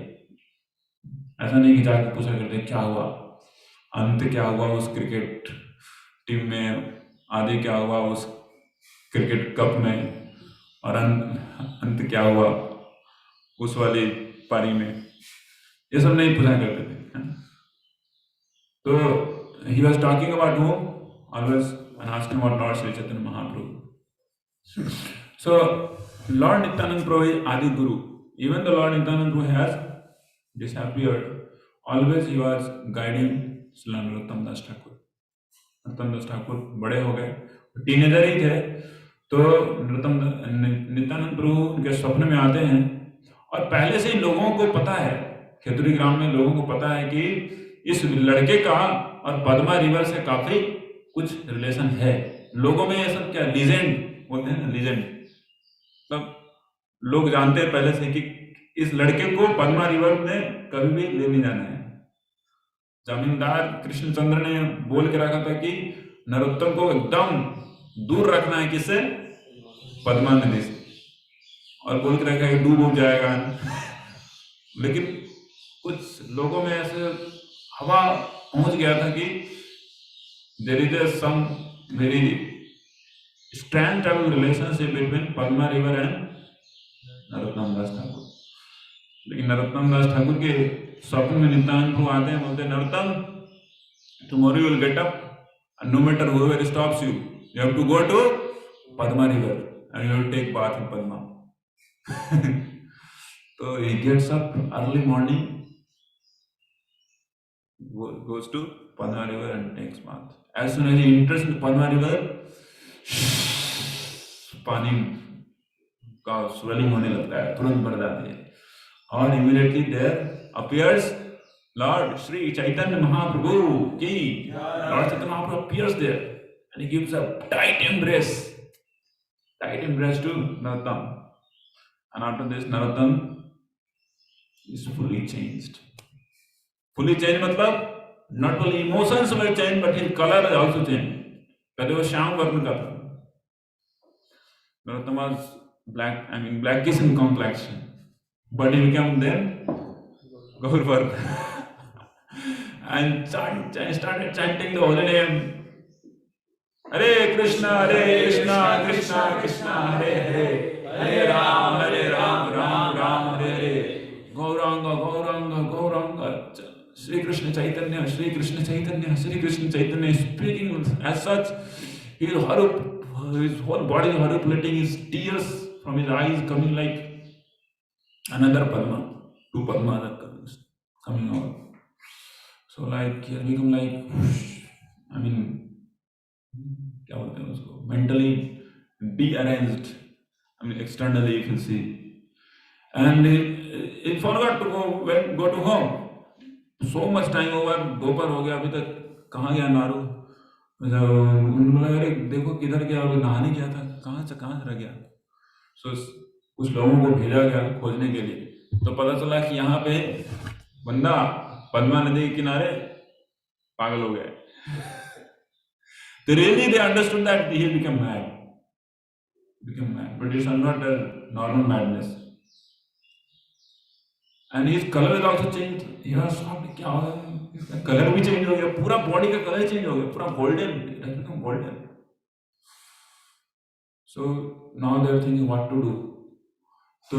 ऐसा नहीं कि जाके पूछा करते क्या हुआ, अंत क्या हुआ उस क्रिकेट टीम में, आदि क्या हुआ उस क्रिकेट कप में, और अंत क्या हुआ उस वाली पारी में, ये सब नहीं पूछा करते थे। तो he was talking about whom always and asking about Lord Sri Chaitanya Mahaprabhu. So Lord Nityananda Prabhu is Adi Guru. Even though Lord Nityananda Prabhu has disappeared, always he was guiding Srila Narottam Das Thakur. Narottam Das Thakur बड़े हो गए, teenager ही थे, तो नित्यानंद प्रभु उनके स्वप्न में आते हैं। और पहले से ही लोगों को पता है, खेतुरी ग्राम में लोगों को पता है कि इस लड़के का और पद्मा रिवर से काफी कुछ रिलेशन है। लोगों में ये सब क्या लीजेंड बोलते हैं ना, लीजेंड, मतलब लोग जानते हैं पहले से कि इस लड़के को पद्मा रिवर में कभी भी ले नहीं जाना है। जमींदार कृष्णचंद्र ने बोल के रखा था कि नरोत्तम को एकदम दूर रखना है, किससे, पद्मा नदी से, और बोल के रखा है डूब जाएगा। लेकिन कुछ लोगों में ऐसे हवा पहुंच गया था कि there is some very strong relationship between Padma river and Narottam Das Thakur. लेकिन नरोत्तम दास ठाकुर के स्वप्न में नित्यानंद प्रभु आते हैं, बोलते हैं Narottam, tomorrow you will get up and no matter whoever stops you, you have to go to Padma river and you will take bath in Padma. So he gets up early morning, goes to Padma river and takes bath. As soon as he enters the Padma river, पानी का swelling होने लगता है, तुरंत बढ़ जाती है, और immediately there appears Lord Sri Chaitanya Mahaprabhu ki, Lord Chaitanya Mahaprabhu appears there and he gives a tight embrace to Narottam. And after this, Narottam is fully changed. Fully changed matlab, not only emotions were changed, but his color is also changed. पहले वो श्याम वर्ण का था. Narottam was black, blackish in complexion, but he became then Gaur and started chanting the holy name. Hare Krishna, Krishna Krishna, Hare Hare, Hare Ram, Ram Ram, Hare Hare. Gauranga. Sri Krishna Chaitanya, Sri Krishna Chaitanya, speaking as such, his whole body is harupulating, his tears from his eyes coming like another Padma, two Padmas are coming out. So like he has become like, क्या बोलते हैं उसको, mentally dearranged, externally if you see, and he forgot to go to home. So much time over, दोपहर हो गया, अभी तक कहाँ गया नारू? उन्होंने बोला अरे देखो किधर गया, अभी नहाने गया था, कहाँ से रह गया? So कुछ लोगों को भेजा गया खोजने के लिए, तो पता चला कि यहाँ पे बंदा पद्मा नदी के किनारे पागल हो गया. They understood that he became mad, but it's not a normal madness. And his color is also changed. He was shocked, क्या हो गया? इसका कलर भी चेंज हो गया, पूरा बॉडी का कलर चेंज हो गया, पूरा golden. So now they are thinking what to do. तो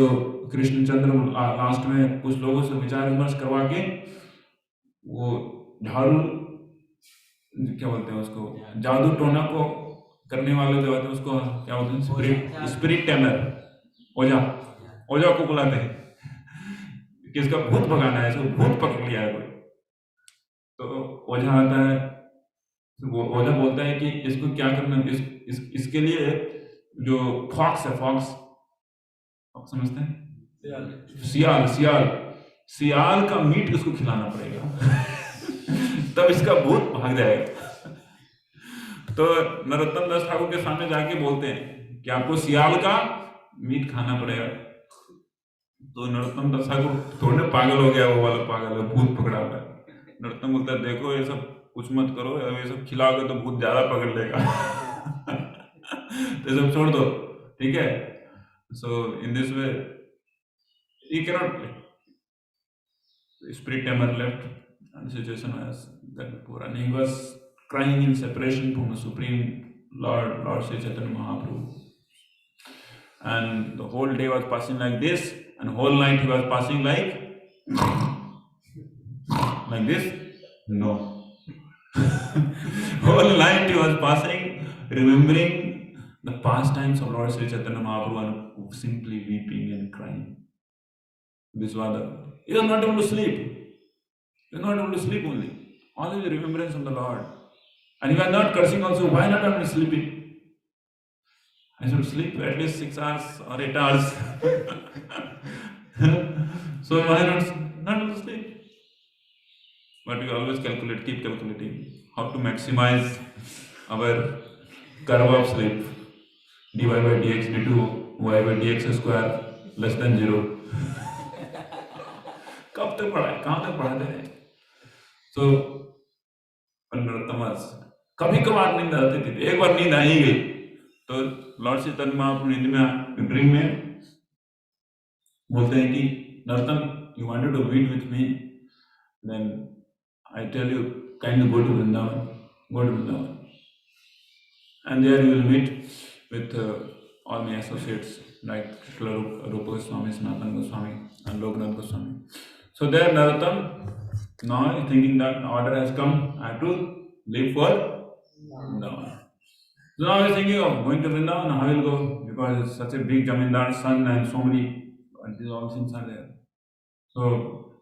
कृष्णचंद्र लास्ट में कुछ लोगों से विचार विमर्श करवा के वो झाड़ू क्या बोलते हैं उसको, जादू टोना को करने वाले जो होते हैं उसको क्या बोलते हैं, स्पिरिट टेमर, ओझा को बुलाते हैं कि इसका भूत भगाना है, इसको भूत पकड़ लिया है कोई. तो ओझा आता है, वो ओझा बोलता है कि इसको क्या करना है, इसके लिए जो फॉक्स है, फॉक्स समझते हैं, सियाल का मीट इसको खिलाना पड़ेगा तब इसका भूत भाग जाएगा. तो नरोत्तम दास ठाकुर के सामने जाके बोलते हैं कि आपको सियाल का मीट खाना पड़ेगा. तो नरोत्तम दास ठाकुर थोड़े पागल हो गया, वो वाला पागल है, भूत पकड़ा हुआ है. नरोत्तम बोलता है देखो ये सब कुछ मत करो, ये सब खिलाओगे तो भूत ज्यादा पकड़ लेगा तो ये सब छोड़ दो, ठीक है. So in this way he cannot play. The spirit tamer left and the situation was that poor, and he was crying in separation from the Supreme Lord Sri Chaitanya Mahaprabhu. And the whole day was passing like this, and whole night he was passing like this. No. Whole night he was passing, remembering the pastimes of Lord Sri Chaitanya Mahaprabhu and simply weeping and crying. This was he was not able to sleep. He was not able to sleep only. Always the remembrance of the Lord. And he was not cursing also. Why not am I sleeping? I should sleep at least 6 hours or 8 hours. So why not able to sleep? But we always keep calculating how to maximize our curve of sleep. dy by dx d2 y by dx square less than 0. कब तक पढ़ा है, कहाँ तक पढ़ाते हैं? तो नरोत्तम कभी कभार नींद आती थी. एक बार नींद आई गई तो लॉर्ड चैतन्य महाप्रभु नींद में, ड्रीम में बोलते हैं कि Narottam, you wanted to meet with me, then I tell you, kindly go to Vrindavan, and there you will meet with all my associates like Rupa Goswami, Sanatana Goswami, and Loknath Goswami. So there Narottam now is thinking that order has come, I have to leave for Vrindavan. So now he is thinking of going to Vrindavan. How will go, because it's such a big Jamindar's son and so many these all things are there. So,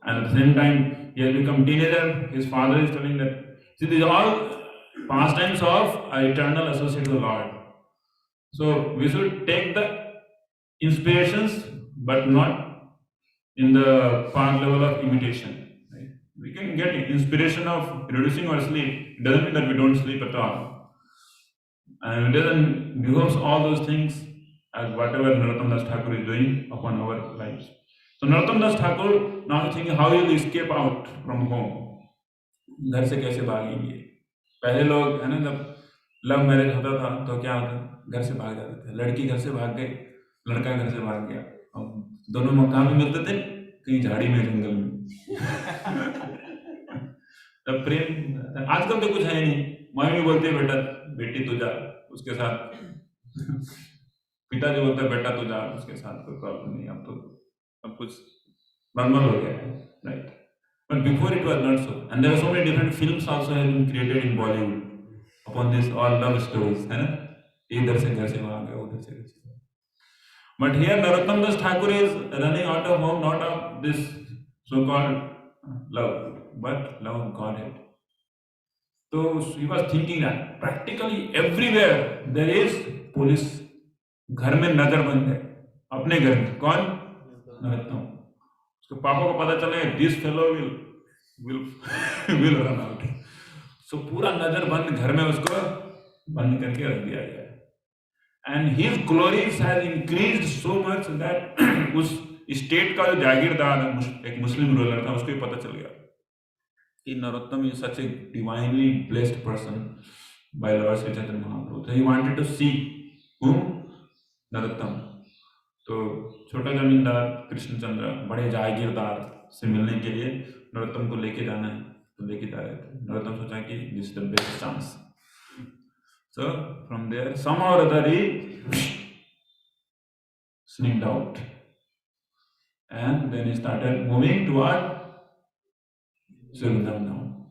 and at the same time he has become teenager. His father is telling that, see, these are all pastimes of an eternal associate of the Lord. So we should take the inspirations, but not in the part level of imitation. Right? We can get inspiration of reducing our sleep. It doesn't mean that we don't sleep at all. And it doesn't behoves all those things as whatever Narottam Das Thakur is doing upon our lives. So Narottam Das Thakur now is thinking how he will escape out from home. घर से कैसे भागेंगे? पहले लोग है ना, जब love marriage होता था तो क्या होता, घर से भाग जाते थे, लड़की घर से भाग गई, लड़का घर से भाग गया, अब दोनों मकान में मिलते थे, कहीं झाड़ी में, जंगल में। तब प्रेम, आजकल तो कुछ है नहीं, मम्मी बोलती है बेटा बेटी तू जा उसके साथ, पिताजी बोलते हैं बेटा तू जा उसके साथ, कोई प्रॉब्लम नहीं, अब तो सब कुछ नॉर्मल हो गया है, right? But before it was not so, and there were so many different films also have been created in Bollywood upon this all love stories, है ना? इधर से घर से वहाँ गया, उधर से घर से। But here Narottam Das Thakur is running out of home, not of this so-called love, but love of Godhead. So he was thinking that practically everywhere there is police. घर में नजर बंद है, अपने घर में कौन? नरोत्तम। उसके पापा को पता चले this fellow will run out. So पूरा नजर बंद घर में उसको बंद करके रख दिया गया। And his glories has increased so much that उस स्टेट का जो जागीरदार एक मुस्लिम रूलर था उसको भी पता चल गया कि Narottam is such a divinely blessed person by Lord Sri Chaitanya Mahaprabhu. So he wanted to see whom? Narottam. तो छोटा जमींदार कृष्णचंद्र बड़े जागीरदार से मिलने के लिए नरोत्तम को लेके जाना है, तो लेके जा रहे थे। नरोत्तम सोचा कि this is the best chance. So from there somehow or other he sneaked out, and then he started moving toward Vrindavan,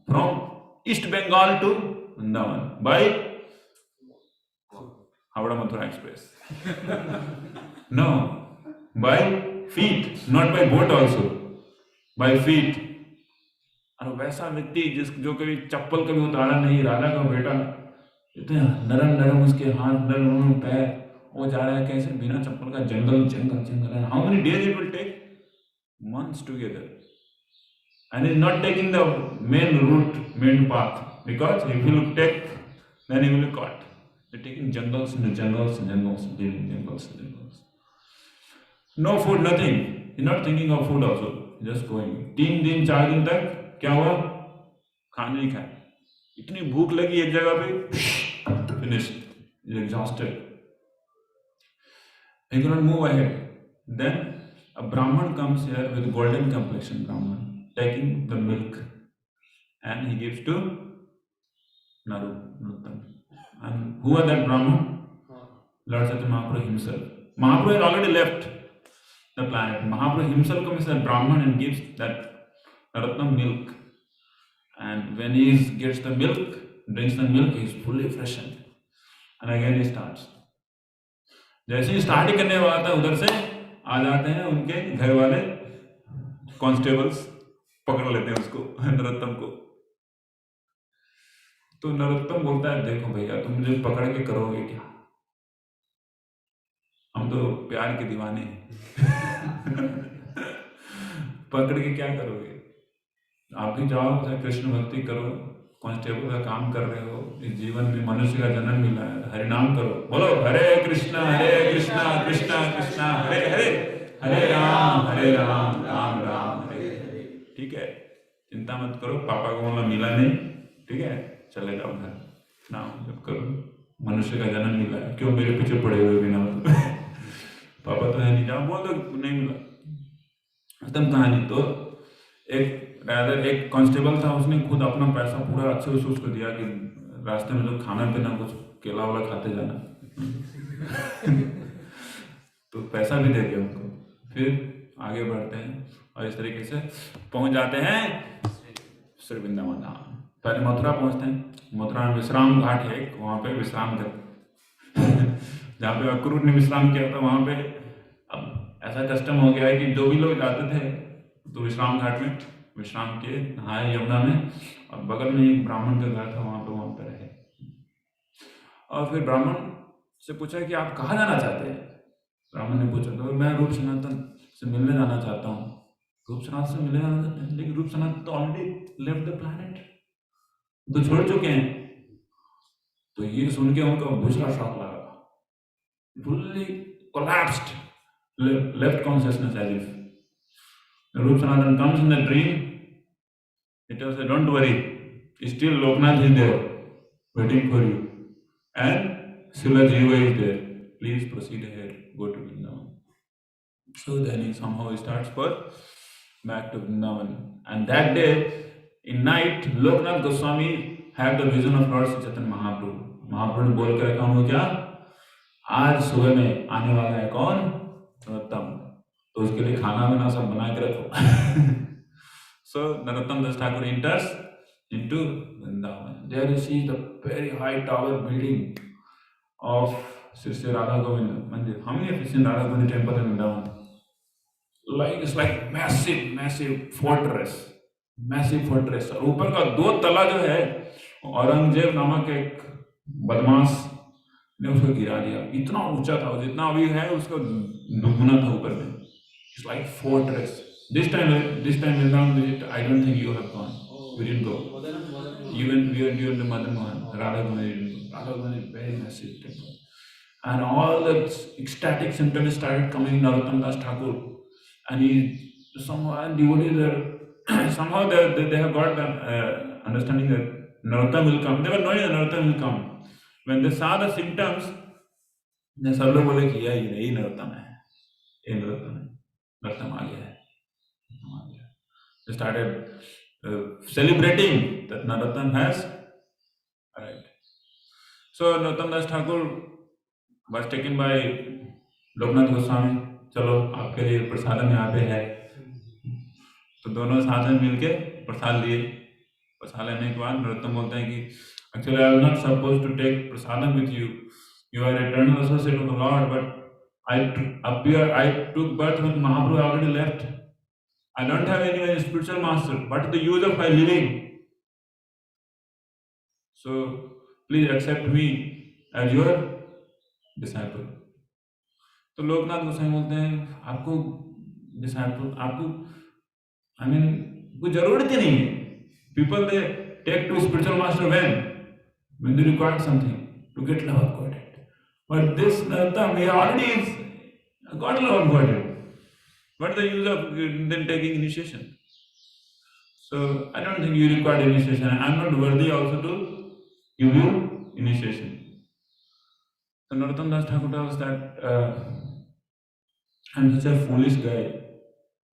from East Bengal to Vrindavan by Howrah Mathura Express. No, by feet, not by boat also, by feet. और वैसा व्यक्ति जो कभी चप्पल कभी उतारा नहीं, राजा का बेटा, इतने नरम नरम उसके हाथ, नरम पैर, वो जा रहा है कैसे बिना चप्पल का, जंगल जंगल जंगल। How many days it will take? Months together. And he's not taking the main route, main path, because if he will take, then he will be caught. They're taking jungles and jungles and jungles, living jungles and jungles. No food, nothing. He's not thinking of food also. Just going. 3 दिन 4 दिन तक क्या हुआ? खाना नहीं खाया। इतनी भूख लगी एक जगह पे, finished. He's exhausted. He cannot move ahead. Then a Brahman comes here with golden complexion Brahman, taking the milk, and he gives to Narottam. And who was that Brahman? Lord Chaitanya Mahaprabhu himself. Mahaprabhu had already left the planet. Mahaprabhu himself comes as a Brahman and gives that Narottam milk. And when he gets the milk, drinks the milk, he is fully freshened. And again he starts. जैसे ही start करने वाला था, उधर से आ जाते हैं उनके घर वाले कॉन्स्टेबल्स, पकड़ लेते हैं उसको, नरोत्तम को। तो नरोत्तम बोलता है देखो भैया तुम मुझे पकड़ के करोगे क्या, हम तो प्यार के दीवाने हैं। पकड़ के क्या करोगे, आप भी जाओ कृष्ण भक्ति करो, कांस्टेबल का काम कर रहे हो, इस जीवन में मनुष्य का जन्म मिला है, हरि नाम करो, बोलो हरे कृष्णा कृष्णा कृष्णा हरे हरे, हरे राम राम राम हरे हरे। ठीक है, चिंता मत करो, पापा को बोलना मिला नहीं, ठीक है, चले जाओ घर, नाम जब करो, मनुष्य का जन्म मिला है, क्यों मेरे पीछे पड़े हुए बिना पापा तो है नहीं, जाओ बोल दो नहीं मिला, खत्म कहानी। तो एक कांस्टेबल था, उसने खुद अपना पैसा पूरा अच्छे से उसको दिया कि रास्ते में जो खाना पीना कुछ केला वाला खाते जाना। तो पैसा भी दे दिया उनको। फिर आगे बढ़ते हैं और इस तरीके से पहुंच जाते हैं श्री वृंदावन धाम। पहले मथुरा पहुंचते हैं, मथुरा में विश्राम घाट है, वहां पे विश्राम कर जहाँ पे अक्रूर ने विश्राम किया था, वहां पे अब ऐसा कस्टम हो गया है कि जो भी लोग जाते थे तो विश्राम घाट में विश्राम किए, नहाए यमुना में, और बगल में एक ब्राह्मण का घर था, वहां पे रहे। और फिर ब्राह्मण से पूछा कि आप कहाँ जाना चाहते हैं। ब्राह्मण ने पूछा तो मैं रूप सनातन से मिलने जाना चाहता हूँ। रूप सनातन से मिलने जाना चाहते हैं, लेकिन रूप सनातन तो ऑलरेडी लेफ्ट द प्लैनेट, तो छोड़ चुके हैं। तो ये सुन के उनको दूसरा शॉक लगा, fully collapsed, left consciousness as if. Rup Sanatan comes in the dream, it was a don't worry, still Loknath is there, waiting for you. And Srila Jiva is there, please proceed ahead, go to Vrindavan. So then he somehow starts for back to Vrindavan. And that day, in night, Loknath Goswami had the vision of Lord Sri Chaitanya Mahaprabhu. महाप्रभु ने बोल कर रखा उनको क्या, आज सुबह में आने वाला है कौन, नरोत्तम, तो उसके लिए खाना वाना सब बना के रखो. So Narottam Das Thakur enters into Vrindavan. There you see the very high tower building of Sri Radha Govind Mandir. How many of you seen Radha Govind temple in Vrindavan? It's like massive fortress. और ऊपर का 2 तला जो है, औरंगजेब नामक एक बदमाश ने उसको गिरा दिया. इतना ऊंचा था, जितना अभी है उसका दुगुना था ऊपर में. It's like fortress. This time Vrindavan visit, I don't think you have gone. We didn't go. You went during the Madan Mohan. Radha Govind is very massive temple. And all the ecstatic symptoms started coming in Narottam Das Thakur. And he somehow, and devotees are somehow they have got the understanding that Narottam will come. They were knowing that Narottam will come. When they saw the symptoms, they सब लोग बोले कि यही नरोत्तम है, ये नरोत्तम है, नरोत्तम आ गया है. They started celebrating that Narottam has arrived. So Narottam Das Thakur was taken by Loknath Goswami. चलो आपके लिए प्रसादम यहाँ पे है. तो दोनों साधन मिलके प्रसाद लिए. प्रसाद लेने के बाद नरोत्तम बोलते हैं कि actually I was not supposed to take prasadam with you. You are eternal associate of the Lord, but I took birth when Mahaprabhu already left. I don't have any spiritual master. What is the use of my living? So please accept me as your disciple. तो लोकनाथ गोसाई बोलते हैं आपको disciple, आपको कोई जरूरत ही नहीं है. People they take to spiritual master when they require something to get love of Godhead. But this Narottam, he already is got love of Godhead. What is the use of then taking initiation? So I don't think you require initiation. I am not worthy also to give you initiation. So Narottam Das Thakur tells that I am such a foolish guy.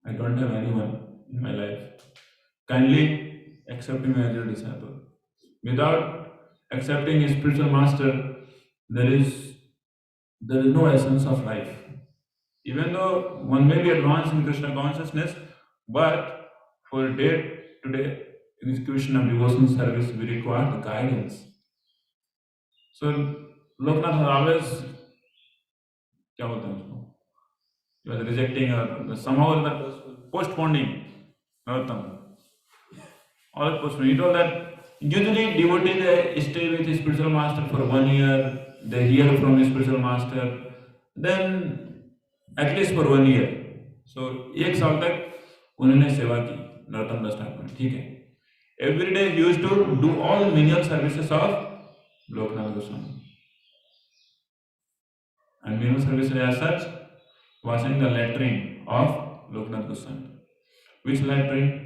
I don't have anyone in my life. Kindly accept me as your disciple. Without accepting a spiritual master, there is no essence of life. Even though one may be advanced in Krishna consciousness, but for day-to-day execution of devotional service, we require the guidance. So Loknath always, क्या बोलते हैं उसको, he was rejecting or somehow postponing Narottam. All postponing. He told that usually devotees they stay with his spiritual master for 1 year, they hear from his spiritual master, then at least for 1 year. So 1 साल तक उन्होंने सेवा की नरोत्तम दास ठाकुर ने. ठीक है. Every day he used to do all the menial services of Loknath Goswami. And menial services as such, washing the latrine of Loknath Goswami. Which latrine?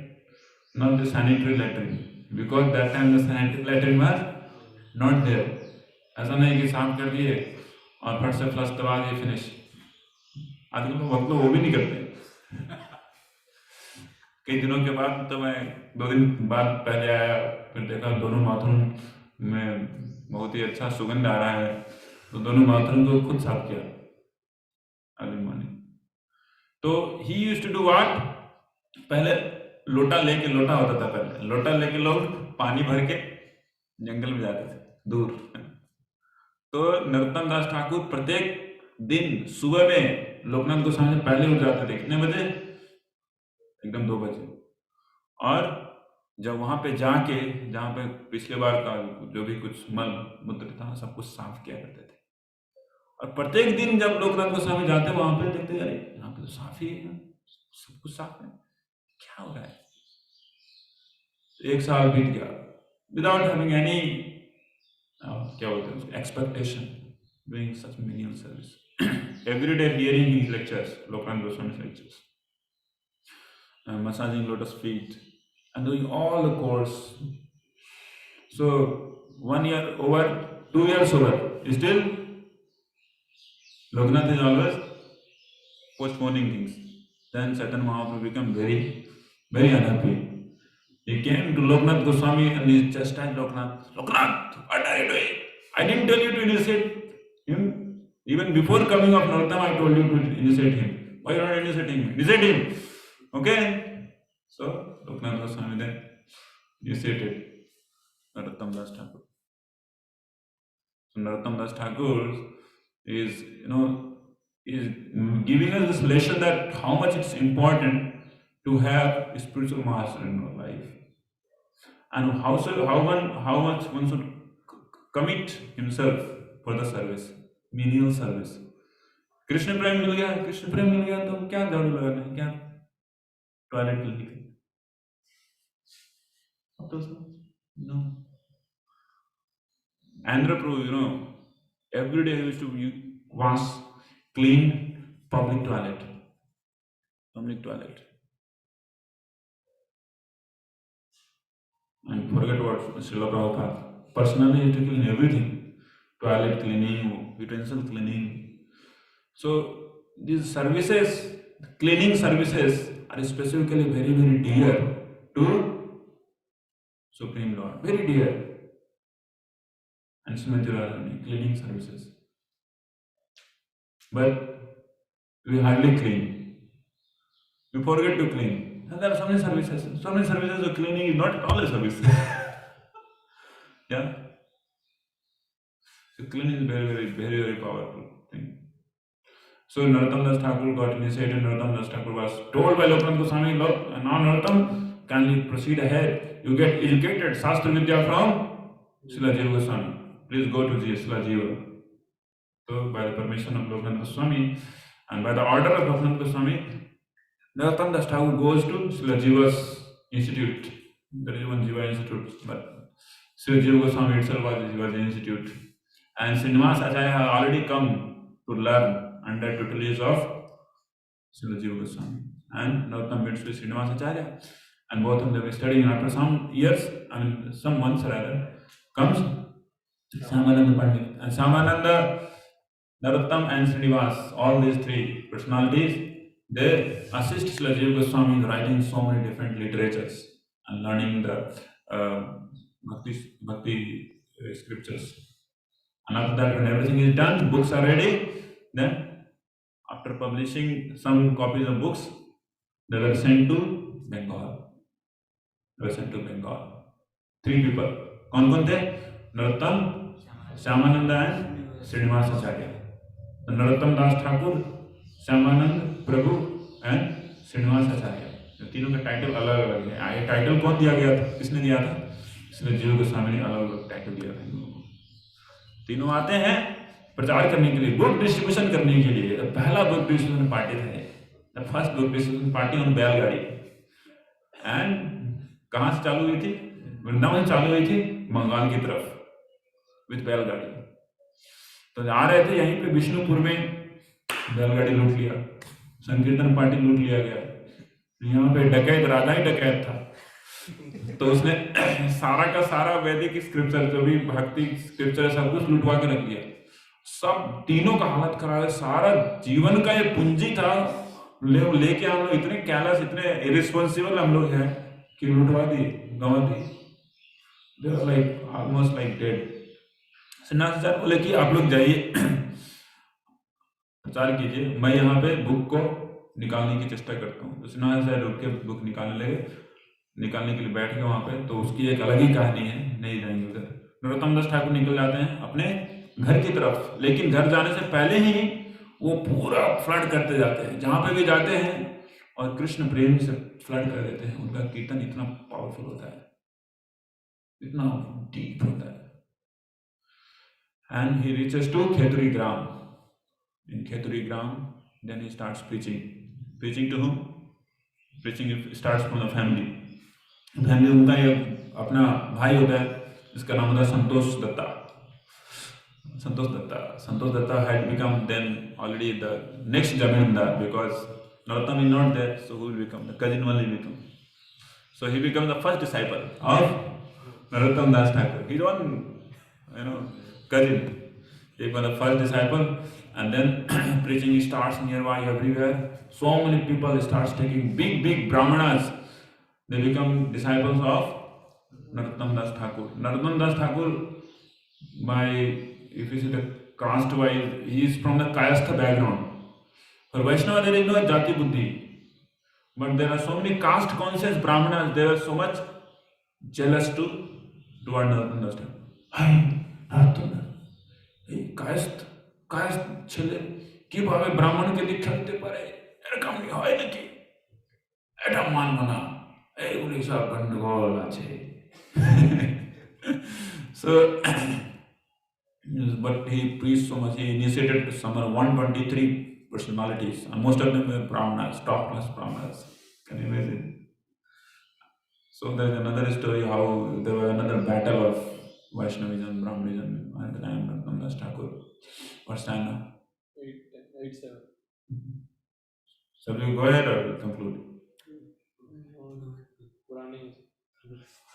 Not the sanitary latrine, because that time the sanitary latrine was not there. ऐसा नहीं कि साफ कर दिए और फट से flush दबा दिए फिनिश. आजकल तो बहुत लोग वो भी नहीं करते. कई दिनों के बाद तो मैं 2 दिन बाद पहले आया, फिर देखा दोनों बाथरूम में बहुत ही अच्छा सुगंध आ रहा है, तो दोनों बाथरूम को खुद साफ किया अर्ली मॉर्निंग. तो he used to do what, पहले लोटा होता था. पहले लोटा लेके लोग पानी भर के जंगल में जाते थे दूर. तो नरोत्तम दास ठाकुर प्रत्येक दिन सुबह में लोकनाथ गोस्वामी से पहले उठ जाते थे. कितने बजे? एकदम 2 बजे. और जब वहां पे जाके, जहाँ पे पिछले बार का जो भी कुछ मल मूत्र था सब कुछ साफ किया करते थे. और प्रत्येक दिन जब लोकनाथ गोस्वामी जाते वहां पे देखते, अरे यहाँ पे तो साफ ही है, सब कुछ साफ है, क्या हो रहा है? एक साल बीत गया विदाउट हैविंग एनी क्या बोलते हैं उसको expectation doing such minimal service every day hearing his lectures Lokanath Goswami's lectures massaging lotus feet and doing all the course. So 1 year over, 2 years over, still Loknath is always postponing things. Then Chaitanya Mahaprabhu became very, very unhappy. He came to Loknath Goswami and he chastised Loknath. Loknath, what are you doing? I didn't tell you to initiate him. Even before coming of Narottam, I told you to initiate him. Why you are not initiating him? Initiate him. Okay? So Loknath Goswami then initiated Narottam Das Thakur. So Narottam Das Thakur is, is giving us this lesson that how much it's important to have a spiritual master in our life, and how much one should commit himself for the service, menial service. Krishna prem मिल गया तो क्या झाड़ू लगाना है, क्या toilet के लिए अब तो no. Andhra Prabhu, every day he used to wash, clean public toilet. And forget what Srila Prabhupada. Personally, he used to clean everything. Toilet cleaning, utensil cleaning. So these services, cleaning services are specifically very, very dear to Supreme Lord. Very dear. And Srimati Radharani, cleaning services. But we hardly clean. We forget to clean. And there are so many services. So many services of cleaning is not at all a service. Yeah? So cleaning is very, very, very, very powerful thing. So Narottam Das Thakur got initiated. Narottam Das Thakur was told by Loknath Goswami, look, now Narottam, can you proceed ahead? You get educated, Shastra Vidya from Srila Jiva Goswami. Please go to Srila Jiva. So by the permission of Loknath Goswami and by the order of Loknath Goswami, Narottam Das Thakur goes to Srila Jiva's institute. There is one Jiva institute, but Srila Jiva Goswami itself was Jiva's institute. And Srinivas Acharya had already come to learn under tutelage of Srila Jiva Goswami. And Narottam meets with Srinivas Acharya. And both of them were studying. After some years, some months rather, comes Samananda Pandit. And Samananda, Narottam and Srinivas, all these three personalities, they assist Srila Jiva Goswami in writing so many different literatures and learning the bhakti scriptures. And after that, when everything is done, books are ready, then after publishing some copies of books, they were sent to Bengal. Three people. कौन थे? Narottam, Shyamananda and Srinivas Acharya. Narottam Das Thakur, Shyamanand Prabhu and Srinivas Acharya. तीनों का title अलग अलग है. ये title कौन दिया गया था? किसने दिया था? इसलिए जीव गोस्वामी ने अलग अलग टाइटल दिया था इन लोगों को. तीनों आते हैं प्रचार करने के लिए, बुक डिस्ट्रीब्यूशन करने के लिए. पहला बुक डिस्ट्रीब्यूशन पार्टी था, the first book distribution party on बैलगाड़ी. एंड कहाँ से चालू हुई थी? वृंदावन चालू हुई थी, बंगाल की तरफ विद बैलगाड़ी. तो आ रहे थे यहीं पे विष्णुपुर में, बैलगाड़ी लूट लिया, संकीर्तन पार्टी लूट लिया गया. यहाँ पे डकैत राजा ही डकैत था, तो उसने सारा का सारा वैदिक स्क्रिप्चर, जो भी भक्ति स्क्रिप्चर, सब कुछ लुटवा के रख दिया. सब तीनों का हालत खराब है. सारा जीवन का ये पूंजी था, लेके हम लोग इतने कैलस, इतने इरिस्पॉन्सिबल हम लोग हैं कि लुटवा दी, गंवा दी. They were like almost like dead. सन्यासी बोले कि आप लोग जाइए, प्रचार कीजिए, मैं यहाँ पे बुक को निकालने की चेष्टा करता हूँ. तो सन्यासी रुक के बुक निकालने के लिए बैठ गए वहाँ पे. तो उसकी एक अलग ही कहानी है, नहीं जाएंगे उधर. नरोत्तम दास ठाकुर निकल जाते हैं अपने घर की तरफ, लेकिन घर जाने से पहले ही वो पूरा फ्लड करते जाते हैं, जहाँ पे भी जाते हैं, और कृष्ण प्रेम से फ्लड कर देते हैं. उनका कीर्तन इतना पावरफुल होता है, इतना डीप होता है. And he reaches to Kheturi Gram. In Kheturi Gram, then he starts preaching. Preaching to whom? preaching starts from the family. Family उनका एक अपना भाई होता है जिसका नाम होता है संतोष Dutta. Santosh Datta had become then already the next Jamindar because Narottam is not there, so who will become? The cousin only become. So he becomes the first disciple of Narottam Das Thakur. His own, cousin. He becomes the first disciple, and then preaching starts nearby everywhere. So many people start taking big brahmanas. They become disciples of Narottam Das Thakur. Narottam Das Thakur, if you see the caste wise, he is from the Kayastha background. For Vaishnava, there is no Jati Buddhi. But there are so many caste conscious Brahmanas, they were so much jealous toward Narottam Das Thakur. Hey, Narottam, hey, caste chile, ki bhave Brahman ke dikhate pare, erakam ni hoy naki, eta man mana, hey, ulisa gandagol ache. So, but he preached so much, he initiated some 123 personalities, and most of them were Brahmanas, top class Brahmanas. Can you imagine? So there's another story how there was another battle of Vaishnavism, Brahmanism at the time of Narottam Das Thakur. What's time now? 8-7. Shall we go ahead or conclude?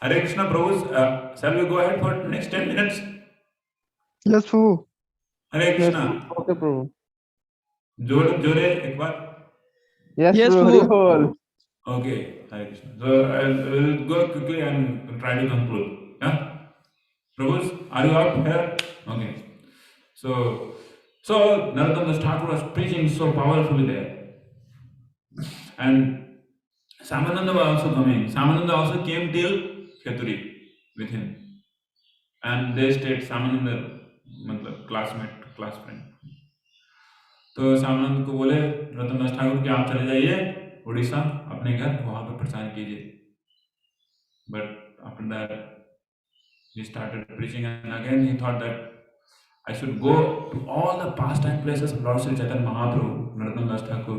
Hare Krishna Prabhus, shall we go ahead for next 10 minutes? Yes, Prabhu. Hare Krishna. Okay, Prabhu. Jore ek baar. Yes, Yes, Prabhu. Prabhu. Okay, Hare Krishna. So I'll go quickly and try to conclude. Yeah? Prabhus, are you up here? Okay. So Narottam Das Thakur was preaching so powerfully there. And Samananda was also coming. Samananda also came till Kheturi with him. And they stayed, Samananda, class friend. तो सामनंद को बोले नरोत्तम दास ठाकुर कि आप चले जाइए उड़ीसा अपने घर, वहां पर प्रचार कीजिए. But after that he started preaching, and again he thought that I should go to all the pastime places of Lord Sri Chaitanya Mahaprabhu. Narottam Das Thakur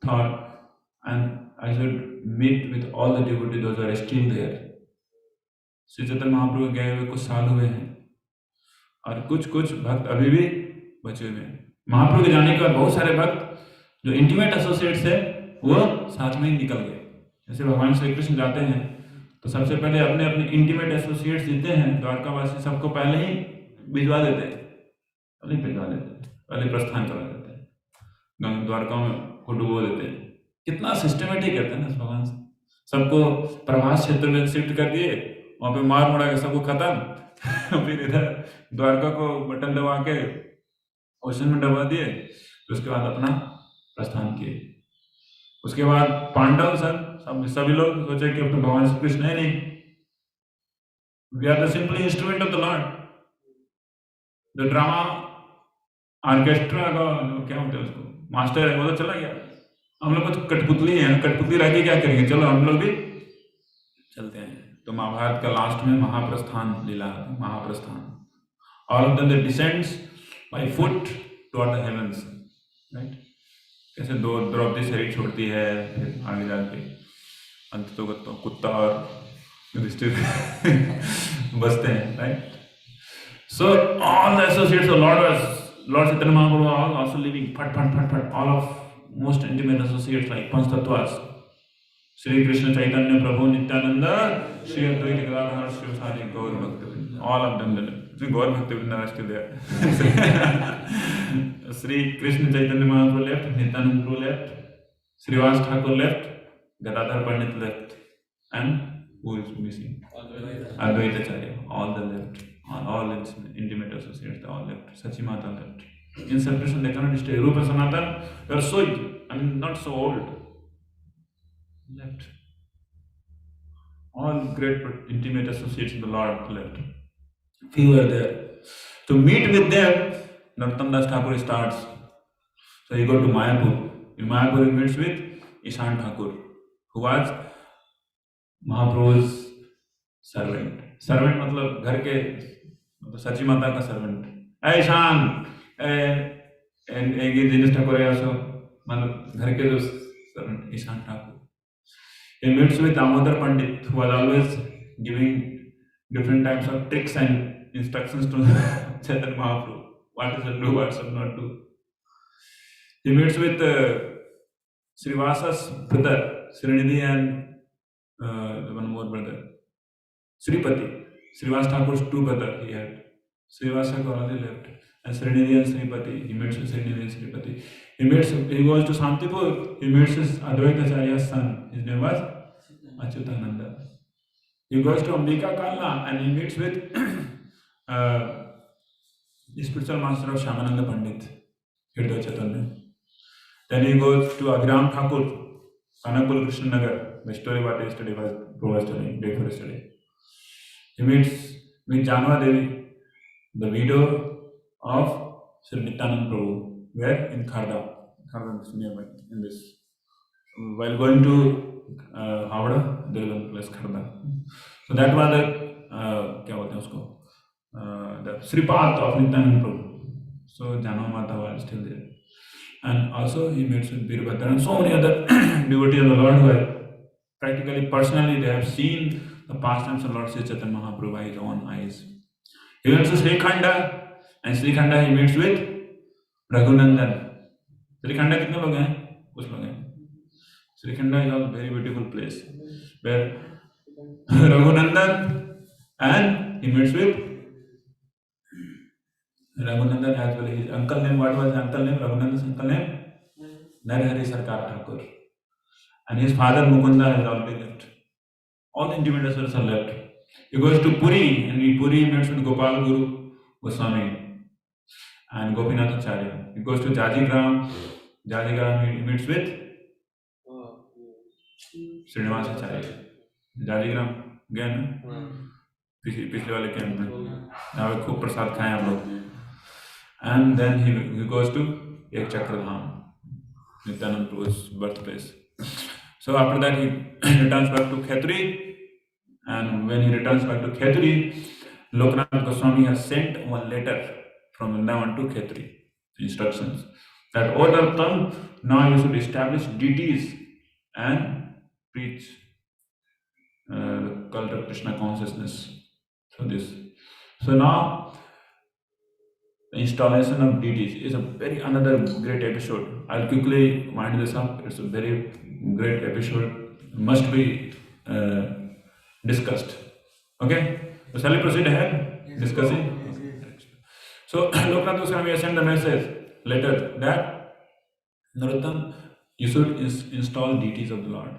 thought, and I should meet with all the devotees those who are still there. Shri Chaitanya महाप्रभु गए हुए कुछ साल हुए हैं और कुछ भक्त अभी भी बचे हुए हैं. महाप्रभु के जाने के बाद बहुत सारे भक्त जो इंटीमेट एसोसिएट्स है वो साथ में ही निकल गए. जैसे भगवान श्री कृष्ण जाते हैं तो सबसे पहले अपने अपने इंटीमेट एसोसिएट्स जीते हैं, द्वारकावासी सबको पहले ही भिजवा देते हैं, पहले प्रस्थान करा देते हैं, द्वारका में को डुबो देते हैं. कितना सिस्टमेटिक करते हैं ना भगवान से. सबको प्रभास क्षेत्र में शिफ्ट कर दिए, वहां पे मार मुड़ा के सबको खत्म. फिर इधर द्वारका को बटन दबा के ओशन में डबा दिए. उसके बाद अपना प्रस्थान किए. उसके बाद पांडव सभी लोग सोचे कि अब तो भगवान श्री कृष्ण है नहीं, we are the simply instrument of the lord. The drama orchestra का क्या होता है उसको मास्टर है वो तो चला गया. हम लोग तो कठपुतली हैं, कठपुतली रह के क्या करेंगे, चलो हम लोग भी चलते हैं. तो महाभारत का लास्ट में महाप्रस्थान लीला, महाप्रस्थान. All of them descends by foot toward the heavens, right. कैसे दो द्रौपदी शरीर छोड़ती है, फिर आगे जाके अंत तो कुत्ता और युधिष्ठिर बसते हैं, right. So all the associates of Lord Chaitanya Mahaprabhu are also living but all of most intimate associates like Panchatattvas, Shri Krishna Chaitanya Prabhu Nityananda, Shri Advaita Gadadhar शिवसादि Gaur bhaktavrinda, all of them Gaur bhaktavrinda are still there. Shri Krishna Chaitanya Mahaprabhu left, Nityananda Prabhu left, Shrivas Thakur left, Gadadhar Pandit left, and who is missing? Advaitacharya. All the left, all intimate associates, they all left. Sachi Mata left. In separation they cannot stay. Rupa Sanatan, they are so, not so old. Left. All great intimate associates in the Lord left. Few were there. To meet with them, Narottam Das Thakur starts. So he goes to Mayapur. In Mayapur he meets with Ishan Thakur, who was Mahaprabhu's servant. Servant मतलब घर के, मतलब सची माता का servant. Ishan, Dinesh Thakur है also, मतलब घर के जो servant Ishan Thakur. He meets with Damodar Pandit, who was always giving different types of tricks and instructions to Chaitanya Mahaprabhu. What is to do, what should not do. He meets with Srivasa's brother, Srinidhi, and one more brother, Sripati. Srivas Thakur's two brothers he had. Srivasa already left. And Srinidhi and Sripati. He meets with Srinidhi and Sripati. He goes to Santipur. He meets his Advaita Acharya's son. His name was Achyutananda. He goes to Ambika Kalna and he meets with the spiritual master of Shamananda Pandit, Hridaya Chaitanya. Then he goes to Abhiram Thakur, Kanakpur Krishna Nagar, the story what yesterday was telling, day for yesterday. He meets with Janva Devi, the widow of Sri Nityananda Prabhu, where in Kharda is nearby in this. While going to Havada, there is one place Kharda. So that was the Sripath of Nityananda Prabhu. So Janva Mata was still there. And also he meets with Birabhadra and so many other devotees of the Lord who have practically personally they have seen the pastimes of Lord Sri Chaitanya Mahaprabhu by his own eyes. He went to Srikhanda and Srikhanda he meets with Raghunandan. Srikhanda kitne log hain? Kuch log hain. Srikhanda is also a very beautiful place where Raghunandan and he meets with Raghunandan as well. His uncle name, what was his uncle name? Raghunandan's uncle name? Narhari Sarkar Thakur. And his father Mukunda has already left. All the intermediaries are left. He goes to Puri and in Puri he meets with Gopal Guru Goswami and Gopinath Acharya. He goes to Jajigram. Jajigram he meets with Srinivas Acharya. Jajigram again. पिछले वाले camp में यहाँ पे खूब प्रसाद खाए हम लोग. And then he goes to Ek Chakradham, Nityananda Prabhu's birthplace. So after that he returns back to Khetri, and when he returns back to Khetri, Loknath Goswami has sent one letter from Vrindavan to Khetri, instructions that O Narottam, now you should establish deities and preach the cult of Krishna consciousness. So now the installation of deities is another great episode. I'll quickly wind this up. It's a very great episode, must be discussed. Okay, so shall we proceed ahead discussing? Okay. So Loknath Goswami sent the letter that Narottam, you should install deities of the Lord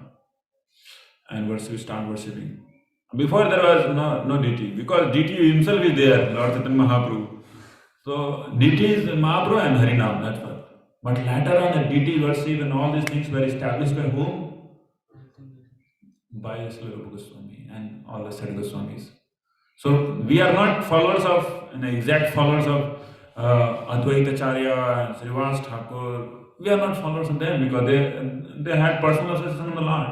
and start worshipping. Before there was no deity, because deity himself is there, Lord Chaitanya Mahaprabhu. So deity is Mahaprabhu and Harinam, that's what. But later on the deity worship and all these things were established by whom? By Srila Goswami and all the said Goswamis. So we are not followers of, exact followers of Advaita Acharya and Srivas Thakur. We are not followers of them because they had personal association with the Lord.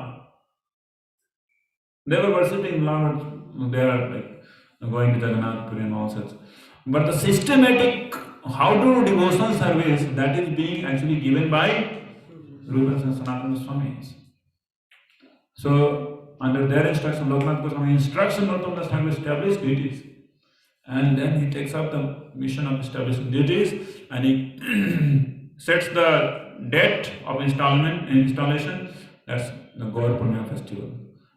They were worshipping Lord, they are like going to Jagannath Puri and all such. But the systematic how to do devotional service, that is being actually given by Rupa and Sanatana Swamis. So under their instruction, Loknath Goswami instruction Narottam Das Thakur established deities. And then he takes up the mission of establishing deities and he sets the date of installation, that's the Gaur Purnima festival,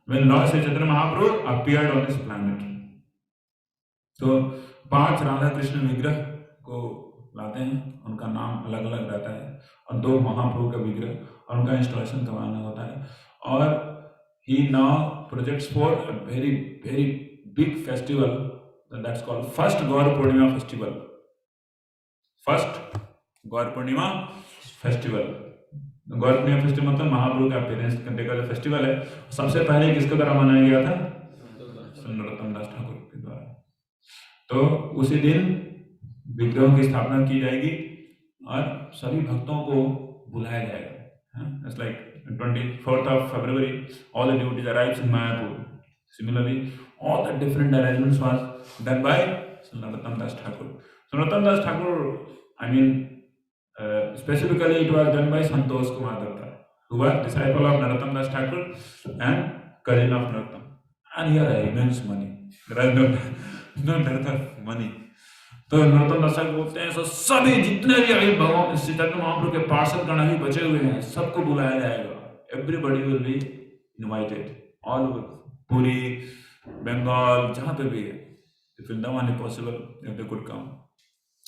when Lord Sri Chaitanya Mahaprabhu appeared on this planet. So 5 Radha Krishna विग्रह को लाते हैं, उनका नाम अलग अलग रहता है, और 2 महाप्रभु का विग्रह और उनका इंस्टॉलेशन करवाना होता है. और he now projects for a very very big festival that's called first Gaur Purnima festival. First Gaur Purnima festival. Gaur Purnima festival मतलब महाप्रभु का अपीयरेंस करने का जो फेस्टिवल है, सबसे पहले किसके द्वारा मनाया गया था? नरोत्तम दास ठाकुर के द्वारा. तो उसी दिन विग्रहों की स्थापना की जाएगी और सभी भक्तों को बुलाया जाएगा. It's like 24th of February, all the devotees arrives in Mayapur. Similarly, all the different arrangements was done by Narottam Das Thakur. So Narottam Das Thakur, specifically it was done by Santosh Kumar Datta, who was disciple of Narottam Das Thakur and cousin of Narottam. And he had immense money. There is no dearth of money. तो नरोत्तम दास ठाकुर बोलते हैं सो सभी जितने भी अभी भगवान चैतन्य महाप्रभु के पार्षद गण अभी बचे हुए हैं सबको बुलाया जाएगा. Everybody will be invited. All over Puri, Bengal, जहाँ पे भी है. If Vrindavan is possible, if they could come.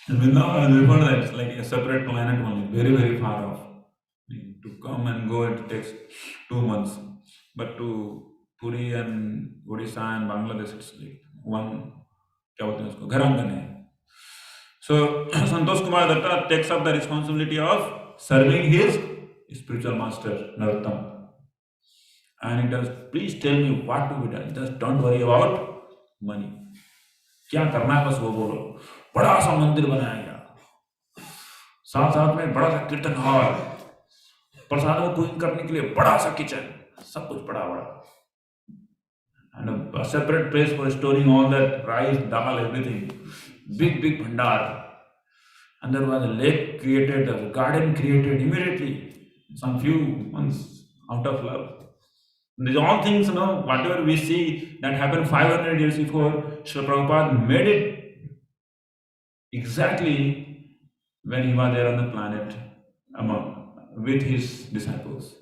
And Vrindavan, remember that it's like a separate planet only, very very far off. To come and go, it takes 2 months. But to Puri and Odisha and Bangladesh, it's like one. क्या बोलते हैं उसको घरांगन है. So Santosh Kumar Datta takes up the responsibility of serving his spiritual master Narottam, and he does. Please tell me what to be done. Just don't worry about money. क्या करना है बस वो बोलो. बड़ा सा मंदिर बनाया गया, साथ साथ में बड़ा सा कीर्तन हॉल, प्रसाद में कुकिंग करने के लिए बड़ा सा किचन, सब कुछ बड़ा बड़ा, and a separate place for storing all that rice, dal, everything. Big bhandar, and there was a lake created, a garden created immediately, some few months out of love. These all things, whatever we see that happened 500 years before, Srila Prabhupada made it exactly when he was there on the planet with his disciples.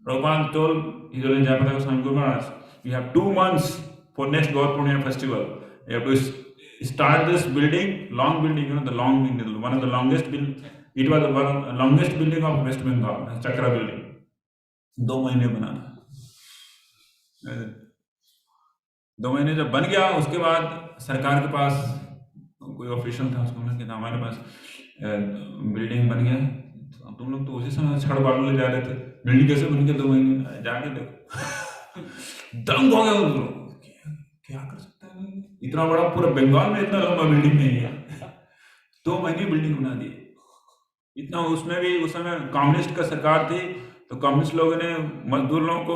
Prabhupada told his only Jayapataka Goswami Guru Maharaj, you have 2 months for next Gaur Purnima festival. You have to start this building, long building, one of the longest building. It was one of the longest building of West Bengal, Chakra building. 2 महीने बनाना. 2 महीने जब बन गया, उसके बाद सरकार के पास कोई ऑफिशियल था, उसको बोला कि हमारे पास बिल्डिंग बन गया, तुम लोग तो उसी समय छड़ बालू ले जा रहे थे, बिल्डिंग कैसे बन गया 2 महीने? जाके देखो. दंग हो गया उस लोग. क्या कर सकता है, इतना बड़ा पूरा बंगाल में इतना लंबा बिल्डिंग नहीं है. 2 महीने बिल्डिंग बना दी. इतना उसमें भी उस समय कम्युनिस्ट का सरकार थी, तो कम्युनिस्ट लोगों ने मजदूर लोगों को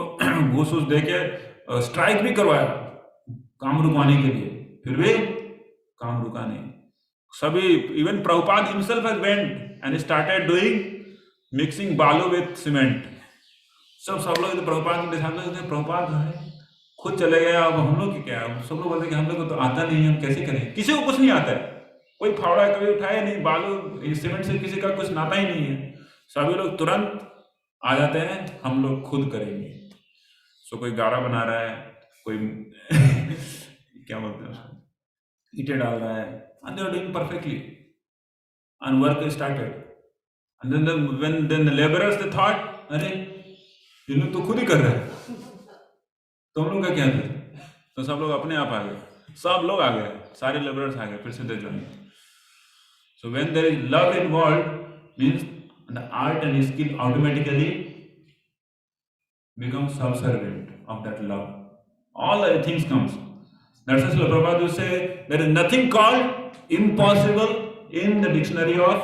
घूस दे के स्ट्राइक भी करवाया काम रुकवाने के लिए, फिर भी काम रुका नहीं. सभी, even Prabhupada himself has went and started doing mixing बालू विथ सीमेंट. सब लोग प्रभुपाद के साथ प्रभुपाद है खुद चले गए. अब हम लोग की क्या, सब लोग बोलते कि हम लोग को तो आता नहीं है, हम कैसे करें. किसी को कुछ नहीं आता है, कोई फावड़ा कभी उठाया नहीं, बालू सीमेंट से किसी का कुछ नाता ही नहीं है. सभी लोग तुरंत आ जाते हैं, हम लोग खुद करेंगे. सो कोई गारा बना रहा है, कोई क्या बोलते हैं उसको, ईंटें डाल रहा है, and they are doing perfectly, and work is started. And then the laborers they thought, अरे ये लोग तो खुद ही कर रहे हैं, तो हम लोग का क्या थे. तो सब लोग अपने आप आ गए, सब लोग आ गए, सारे लेबरर्स आ गए, फिर से they join. So when there is love involved, means the art and skill automatically become subservient of that love. All the things comes. That's why Srila Prabhupada will say there is nothing called impossible in the dictionary of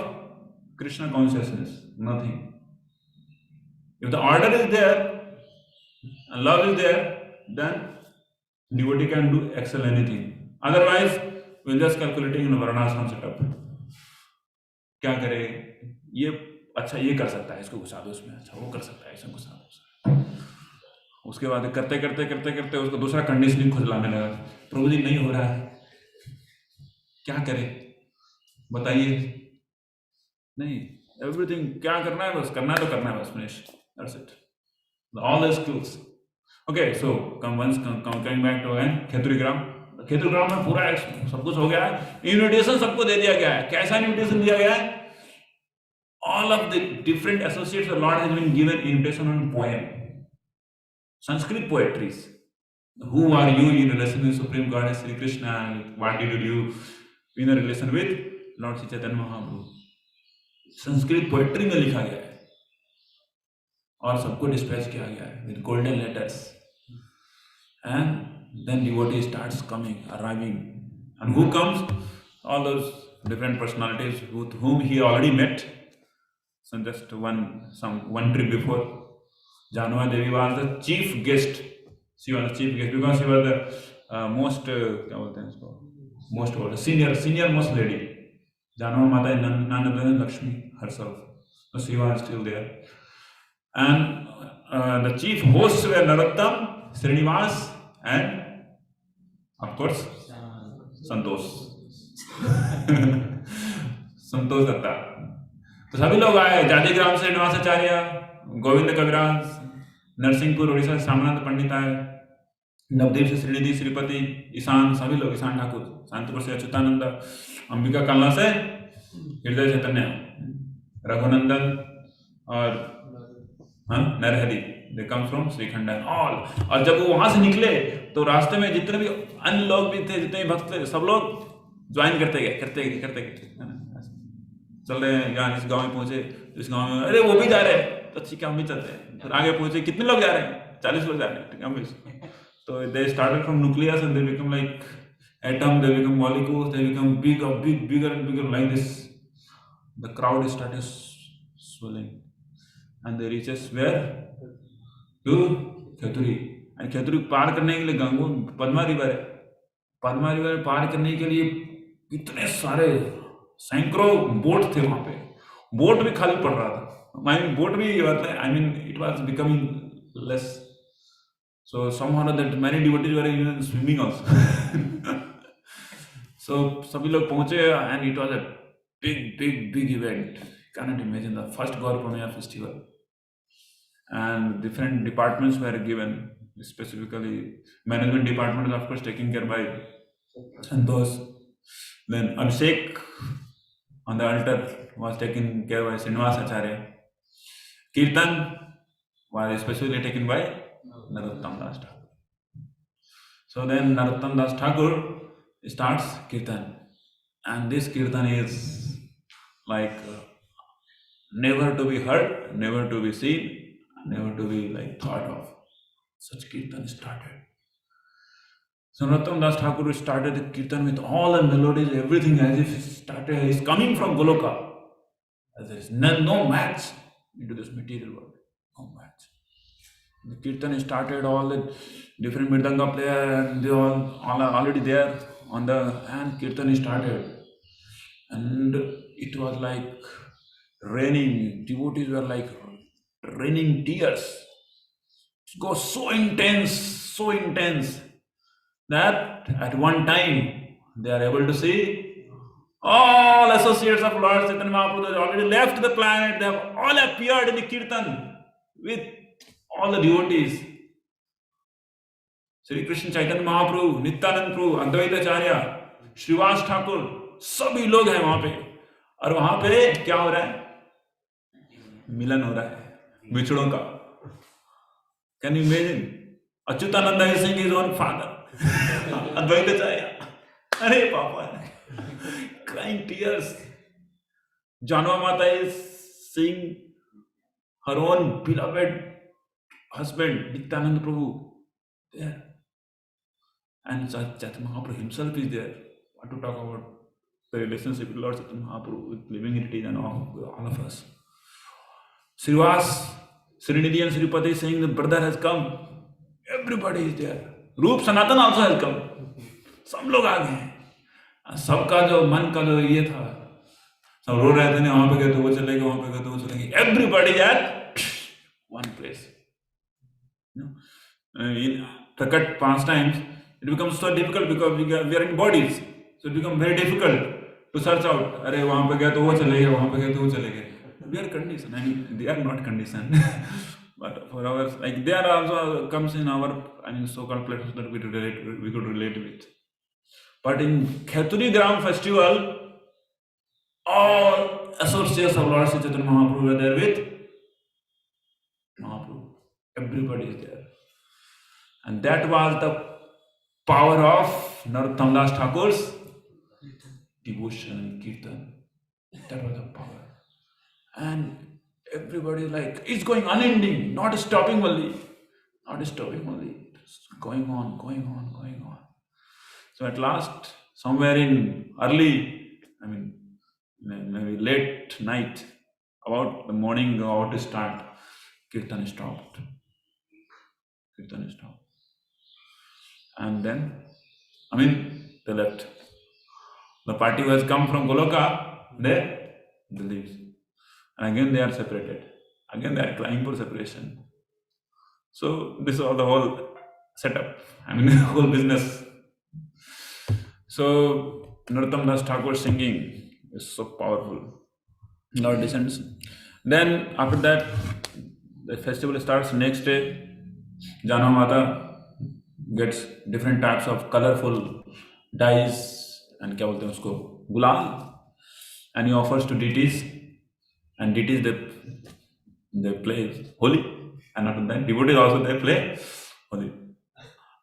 Krishna consciousness. Nothing. If the order is there and love is there, then devotee can do excel anything. Otherwise, we're just calculating in a varnashram setup. क्या करे, ये अच्छा ये कर सकता है, इसको घुसा दो उसमें, अच्छा वो कर सकता है, इसको घुसा दो. उसके बाद करते करते करते करते उसको दूसरा कंडीशनिंग खुद लाने लगा. प्रभु जी नहीं हो रहा है, क्या करे बताइए. नहीं, एवरीथिंग क्या करना है, बस करना है तो करना है, बस finish. That's it. All the skills. Okay, so coming back to again Kheturigram. Kheturigram में पूरा सब कुछ हो गया है. इन्विटेशन सबको दे दिया गया है. कैसा इन्विटेशन दिया गया है? All of the different associates of Lord has been given invitation on poem, Sanskrit poetries. Who are you in relation with Supreme Goddess Sri Krishna, and what did you do in a relation with Lord Sri Chaitanya Mahaprabhu? Sanskrit poetry में लिखा गया है और सबको dispatch किया गया है with golden letters. And then devotee starts coming, arriving. And who comes? All those different personalities with whom he already met. So just one trip before, Janua Devi was the chief guest. She was the chief guest because she was the senior most lady. Janua Mata is none other than Lakshmi herself. So she was still there. And the chief hosts were Narottam, Srinivas, and of course संतोष संतोष दत्ता। तो सभी लोग आए, जातिग्राम से श्रीनिवासाचार्य, गोविंद कविराज, नरसिंहपुर उड़ीसा से सामनाथ पंडित आए, नवदीप से श्रीनिधि श्रीपति, ईशान, सभी लोग, ईशान ठाकुर, शांतिपुर से अच्युतानंद, अंबिका कलना से हृदय चैतन्य, रघुनंदन और Narahari, they come from Shrikhand and all. और जब वो वहां से निकले तो रास्ते में जितने भी अन्य लोग भी थे, जितने भी भक्त थे, सब लोग ज्वाइन करते गए चल रहे हैं। यहाँ इस गांव में पहुंचे, इस गांव में अरे वो भी जा रहे हैं, तो ठीक है हम भी चलते हैं। फिर आगे पहुंचे, कितने लोग जा रहे हैं? 40 लोग जा रहे हैं, ठीक है हम भी। तो they started from nucleus and they become like atom, they become molecules, they become bigger and bigger like this. The crowd started swelling and they reaches where? To Kheturi. And Kheturi पार करने के लिए गंगो पद्मा रिवर है, पद्मा रिवर पार करने के लिए इतने सारे सैकड़ों बोट थे वहां पे। बोट भी खाली पड़ रहा था, आई मीन बोट भी it was becoming less, so somehow that many devotees were even swimming also. So सभी लोग पहुंचे and it was a big event. Cannot imagine the first Gaur Purnima festival, and different departments were given. Specifically, management department is of course taken care by Santosh. Then Abhishek on the altar was taken care by Srinivasacharya. Kirtan was specifically taken by Narottam Das Thakur. So then Narottam Das Thakur starts Kirtan, and this Kirtan is like never to be heard, never to be seen, never to be like thought of. Such Kirtan started. So Narottam Das Thakur started the Kirtan with all the melodies, everything as if he's coming from Goloka. As there is no match into this material world, no match. The Kirtan started, all the different Mridanga player, and they all are already there on the, and Kirtan started. And it was like raining, devotees were like raining tears. It goes so intense that at one time they are able to see all associates of Lord Chaitanya Mahaprabhu have already left the planet. They have all appeared in the Kirtan with all the devotees. Sri Krishna Chaitanya Mahaprabhu, Nityananda Prabhu, Advaitacharya, Srivas Thakur, सभी लोग हैं वहां पे। और वहां पे क्या हो रहा है? मिलन हो रहा है बिछड़ों का। Can you imagine? Achyutananda is sing his own father, Advaitacharya, अरे papa, crying tears. Jahnava Mata is sing her own beloved husband, Nityananda Prabhu, there. And Chaitanya Mahaprabhu himself is there. What to talk about the relationship with Lord Chaitanya Mahaprabhu, with living entities and all of us. Srivas, Srinidhi and Sripati saying the brother has come. Everybody is there. Roop Sanatan also has come. सब लोग आ गए। सबका जो मन का जो ये था, सब रो रहे थे ना, वहां पे गए तो वो चले गए, वहां पे गए तो वो चले गए। Everybody at one place. In Prakat pastimes, it becomes so difficult because we are in bodies, so it becomes very difficult to search out. अरे वहाँ पे गया तो वो चले गए, वहाँ पे गए तो वो चले गए. We are conditioned. I mean, they are not conditioned, but for our, like, they are also comes in our, I mean, so-called places that we could relate with. But in Kheturi Gram festival, all associates of Lord Sri Chaitanya Mahaprabhu were there with Mahaprabhu. Everybody is there. And that was the power of Narottam Das Thakur's devotion and kirtan. That was the power. And everybody like, it's going unending, not stopping only. Not stopping only. It's going on, going on, going on. So at last, somewhere in early, I mean, maybe late night, about the morning about to start, kirtan stopped. Kirtan stopped. And then, I mean, they left. The party who has come from Goloka, they leave. And again they are separated. Again, they are crying for separation. So this is all the whole setup. I mean, the whole business. So Narottam Das Thakur singing is so powerful. Lord descends. Then after that, the festival starts. Next day, Jana Mata gets different types of colorful dyes and क्या बोलते हैं उसको गुलाल, and he offers to deities, and deities they play Holi, and after that devotees also they play Holi.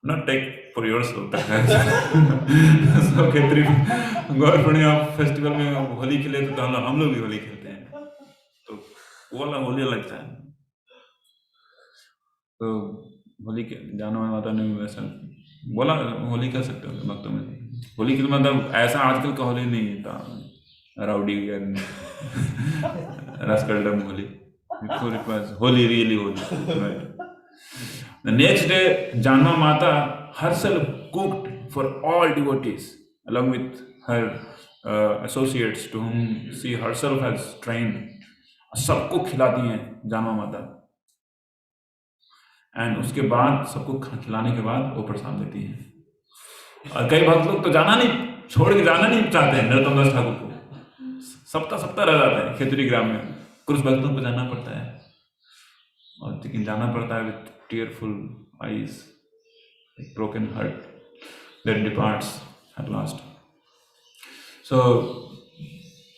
Not take for yourself. So कहते गौर पूर्णिमा festival में होली खेले तो हम लोग भी होली खेलते हैं, तो वो वाला होली लगता है. तो होली के जाना माता ने वैसा बोला, होली खेल सकते हो भक्तों में. होली की मतलब ऐसा आजकल का होली नहीं था, rowdy rascaldom Holi. Before it was holy, really holy. Right. The next day, Janma Mata herself cooked for all devotees, along with her associates, to whom she herself has trained. सबको खिलाती हैं जानवा माता, एंड उसके बाद सबको खिलाने के बाद वो प्रसाद देती हैं. और कई भक्त लोग तो जाना नहीं, छोड़ के जाना नहीं चाहते हैं नरोत्तम दास ठाकुर को. सप्ताह रह जाते हैं खेतरी ग्राम में. कुछ भक्तों को जाना पड़ता है, और लेकिन जाना पड़ता है with tearful eyes, like broken heart that departs at last. So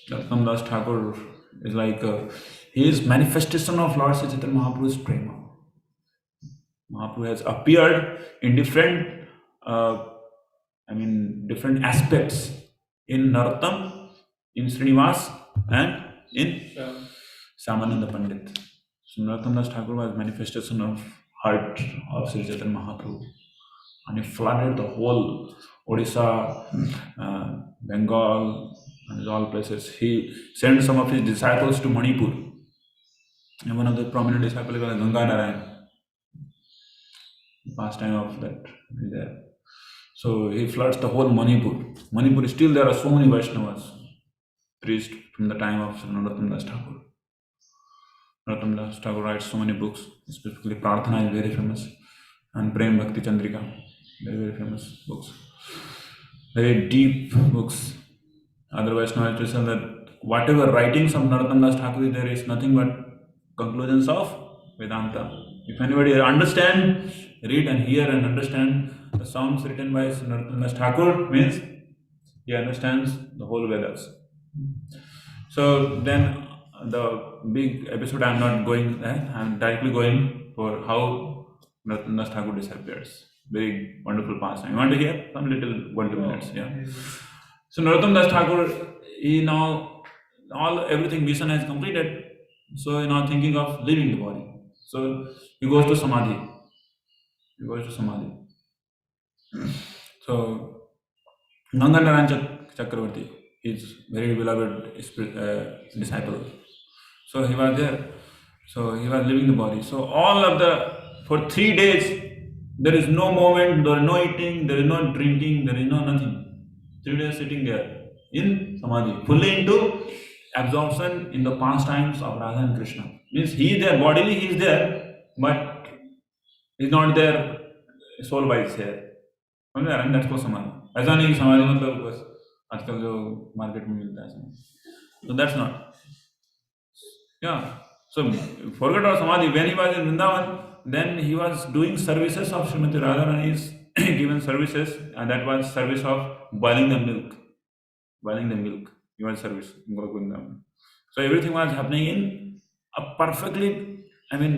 Narottam Das Thakur is like he is manifestation of Lord Sri Chaitanya Mahaprabhu's prema. Mahaprabhu has appeared in different different aspects in Narottam, in Srinivas, and in Samananda Pandit. So Narottam Das Thakur was manifestation of heart of Sri Chaitanya Mahaprabhu, and he flooded the whole Odisha, Bengal, and all places. He sent some of his disciples to Manipur, and one of the prominent disciples was Ganga Narayan. Pastime of that there. So he floods the whole Manipur. Manipur, still there are so many Vaishnavas preached from the time of Narottam Das Thakur. Narottam Das Thakur writes so many books, specifically Prarthana is very famous, and Prem Bhakti Chandrika, very famous books, very deep books. Other Vaishnavas say that whatever writings of Narottam Das Thakur is, there is nothing but conclusions of Vedanta. If anybody understand, read and hear and understand the songs written by Narottam Das Thakur, means he understands the whole Vedas. So then the big episode, I am not going there, I am directly going for how Narottam Das Thakur disappears. Very wonderful pastime. You want to hear? Some little 1-2 minutes. Yeah. So Narottam Das Thakur, he now everything mission has completed. So he now thinking of leaving the body. So he goes to Samadhi. So Ganga Narayan Chakravarti, his very beloved disciple. So he was there. So he was leaving the body. So for 3 days, there is no movement, there is no eating, there is no drinking, there is no nothing. 3 days sitting there in Samadhi, fully into absorption in the pastimes of Radha and Krishna. Means he is there, bodily he is there, but he is not there soul-wise here. And that's called Samadhi. ऐसा नहीं समाधि मतलब बस आजकल जो market में मिलता है. So that's not. Yeah. So forget about Samadhi. When he was in Vrindavan, then he was doing services of Srimati Radharani's given services, and that was service of boiling the milk. He was service in Vrindavan. So everything was happening in a perfectly,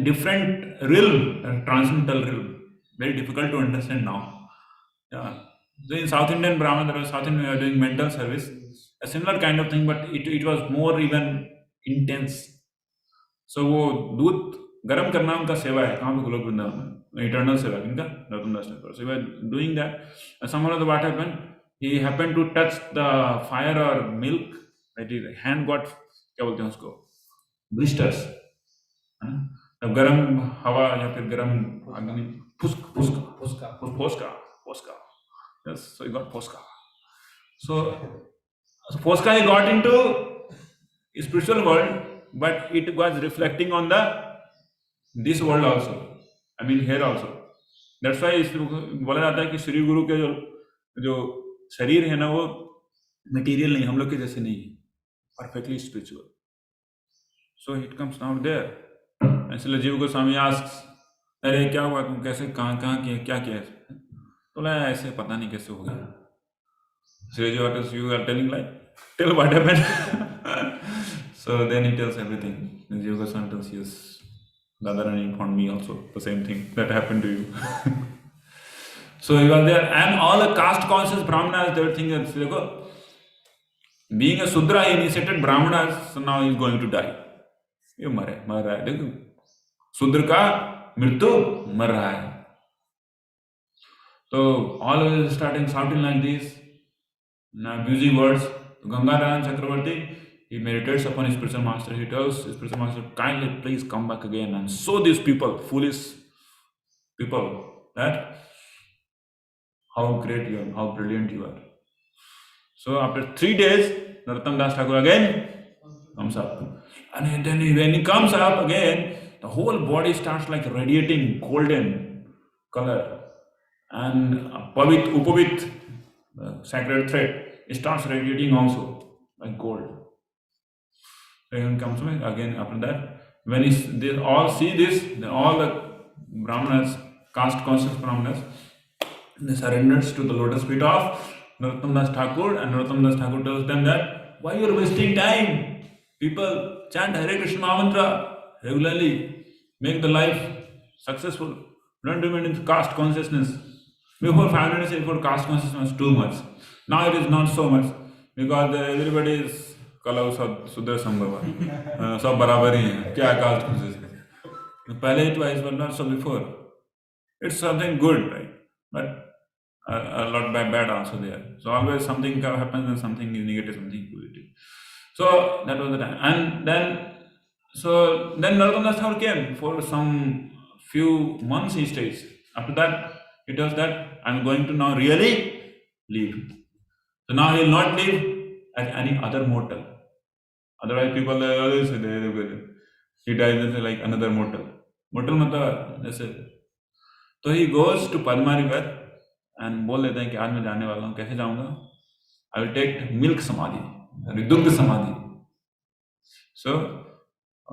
different realm, a transcendental realm. Very difficult to understand now. Yeah. So in South Indian Brahman, there was South Indian were doing mental service, a similar kind of thing, but it was more even intense. So वो दूध गर्म करना उनका सेवा है. कहाँ पे? गोलोक वृंदावन में. Eternal सेवा किनका? Narottam Das Thakur. So he was doing that. And somehow what happened? He happened to touch the fire or milk. That his hand got क्या बोलते हैं उसको? Blisters. अब गर्म हवा या फिर गर्म अग्नि Fosca. Yes, so he got Fosca. So Fosca he got into spiritual world, but it was reflecting on this world also. I mean here also. That's why बोला जाता है कि श्री गुरु के जो शरीर है ना वो मटेरियल नहीं, हम लोग के जैसे नहीं है, perfectly spiritual. So it comes out there. इसलिए जीव गोस्वामी आस्क्स, अरे क्या हुआ, तुम कैसे कहाँ किए, क्या किया? तो बोला ऐसे पता नहीं कैसे हो गया. Sriji, what is you are telling, like, tell what happened. So then he tells everything. And Jiva Goswami tells, yes, Radharani informed me also the same thing that happened to you. So he was there, and all the caste conscious Brahmanas, they were thinking, देखो, being a Sudra, he initiated Brahmanas, so now he is going to die. ये मर रहा है, देखो, शूद्र का मृत्यु मर रहा है. So all of us starting shouting like this, abusing words. Gangadharan Chakravarti, he meditates upon his spiritual master. He tells his spiritual master, kindly please come back again and show these people, foolish people, that how great you are, how brilliant you are. So after 3 days, Narottam Das Thakur again comes up. And then when he comes up again, the whole body starts like radiating golden color. And Upavit, the sacred thread, it starts radiating also like gold. Then comes again after that. When they all see this, then all the Brahmanas, caste conscious Brahmanas, they surrenders to the lotus feet of Narottam Das Thakur, and Narottam Das Thakur tells them that why you are wasting time? People chant Hare Krishna mantra regularly, make the life successful. Don't remain in caste consciousness. Before 500 years, before caste consciousness was too much. Now it is not so much, because everybody is कलव सब सुधर संभव सब बराबर ही है, क्या cast consciousness. पहले it was not so before. It's something good, right? But a lot bad also there. So always something happens and something is negative, something positive. So that was the time. And then Narottam Das Thakur came for some few months. He stays. After that, he tells that I'm going to now really leave. So now he will not live as any other mortal. Otherwise, people always say he dies as like another mortal. Mortal matlab जैसे. तो he goes to Padma river and बोल देते हैं कि आज मैं जाने वाला हूँ. कैसे जाऊँगा? I will take milk samadhi, दुग्ध samadhi. So,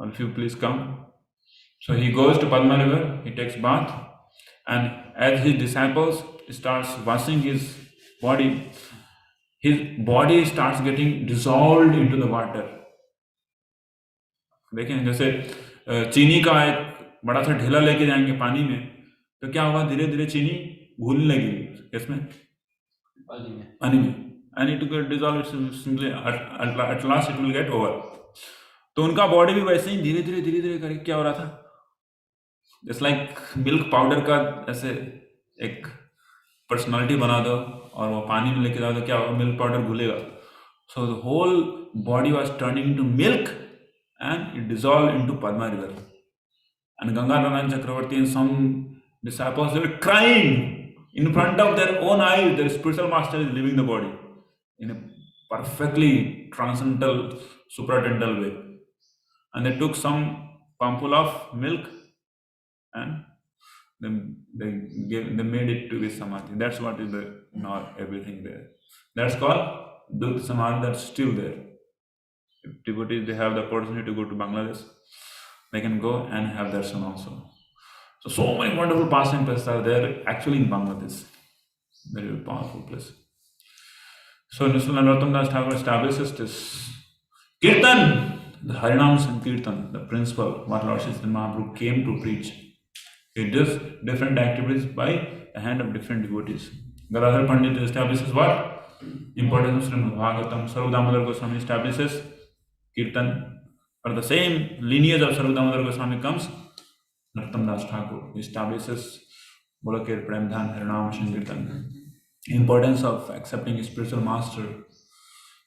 if you please come. So he goes to Padma river. He takes bath, and as his disciples starts washing his body starts getting dissolved into the water. देखें जैसे चीनी का एक बड़ा सा ढेला लेके जाएंगे पानी में, तो क्या होगा, धीरे धीरे चीनी घुलने लगेगी. इसमें पानी में, and it will dissolve simply. At last it will get over. तो उनका बॉडी भी वैसे ही धीरे धीरे करके क्या हो रहा था, जस्ट लाइक मिल्क पाउडर का ऐसे एक पर्सनालिटी बना दो और वो पानी में लेके जाओ तो क्या होगा, मिल्क पाउडर घुलेगा. So the whole body was turning into milk and it dissolved into Padma river. And Gangadharan Chakravarti and some disciples were crying in front of their own eyes. Their spiritual master is leaving the body in a perfectly transcendental, supratendental way. And they took some palmful of milk and they made it to this samadhi. That's what is not everything there. That's called Dukh Samadhi. That's still there. If devotees, they have the opportunity to go to Bangladesh, they can go and have darshan also. So many wonderful pastime places are there actually in Bangladesh. Very powerful place. So Narottam Das Thakur establishes this Kirtan, the Harinam Sankirtan, the principle what Lord Chaitanya Mahaprabhu came to preach. He does different activities by the hand of different devotees. Gadadhar Pandit establishes what? Importance of Srimad Bhagavatam. Sarva Damodar Goswami establishes Kirtan. For the same lineage of Sarva Damodar Goswami comes Narottam Das Thakur. He establishes Bolakir Premdhan Harinam Sankirtan. Importance of accepting a spiritual master.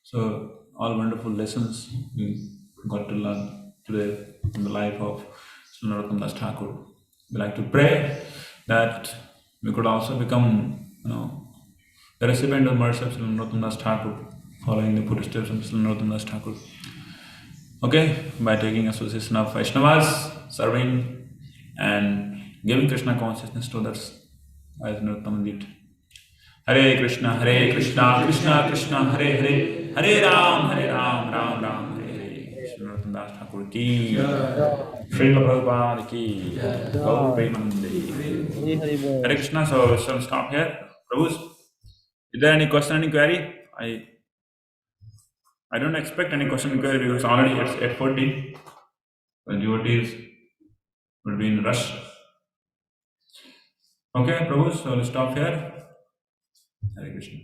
So all wonderful lessons we got to learn today in the life of Narottam Das Thakur. We like to pray that we could also become, the recipient of mercy of Narottam Das Thakur, following the footsteps of Narottam Das Thakur. Okay, by taking association of Vaishnavas, serving and giving Krishna consciousness to others, as Narottam did. Hare Krishna, Krishna Krishna, Hare Hare, Hare Ram, Ram Ram, Hare Hare. Shri Narottam Das Thakur ki, Srila Prabhupada ki, Gaur Premanande. Hare Krishna, so we shall stop here. Prabhus, is there any question, any query? I don't expect any question and query because already it's 8:40. The devotees will be in rush. Okay, Prabhu, so we'll stop here. Hare Krishna.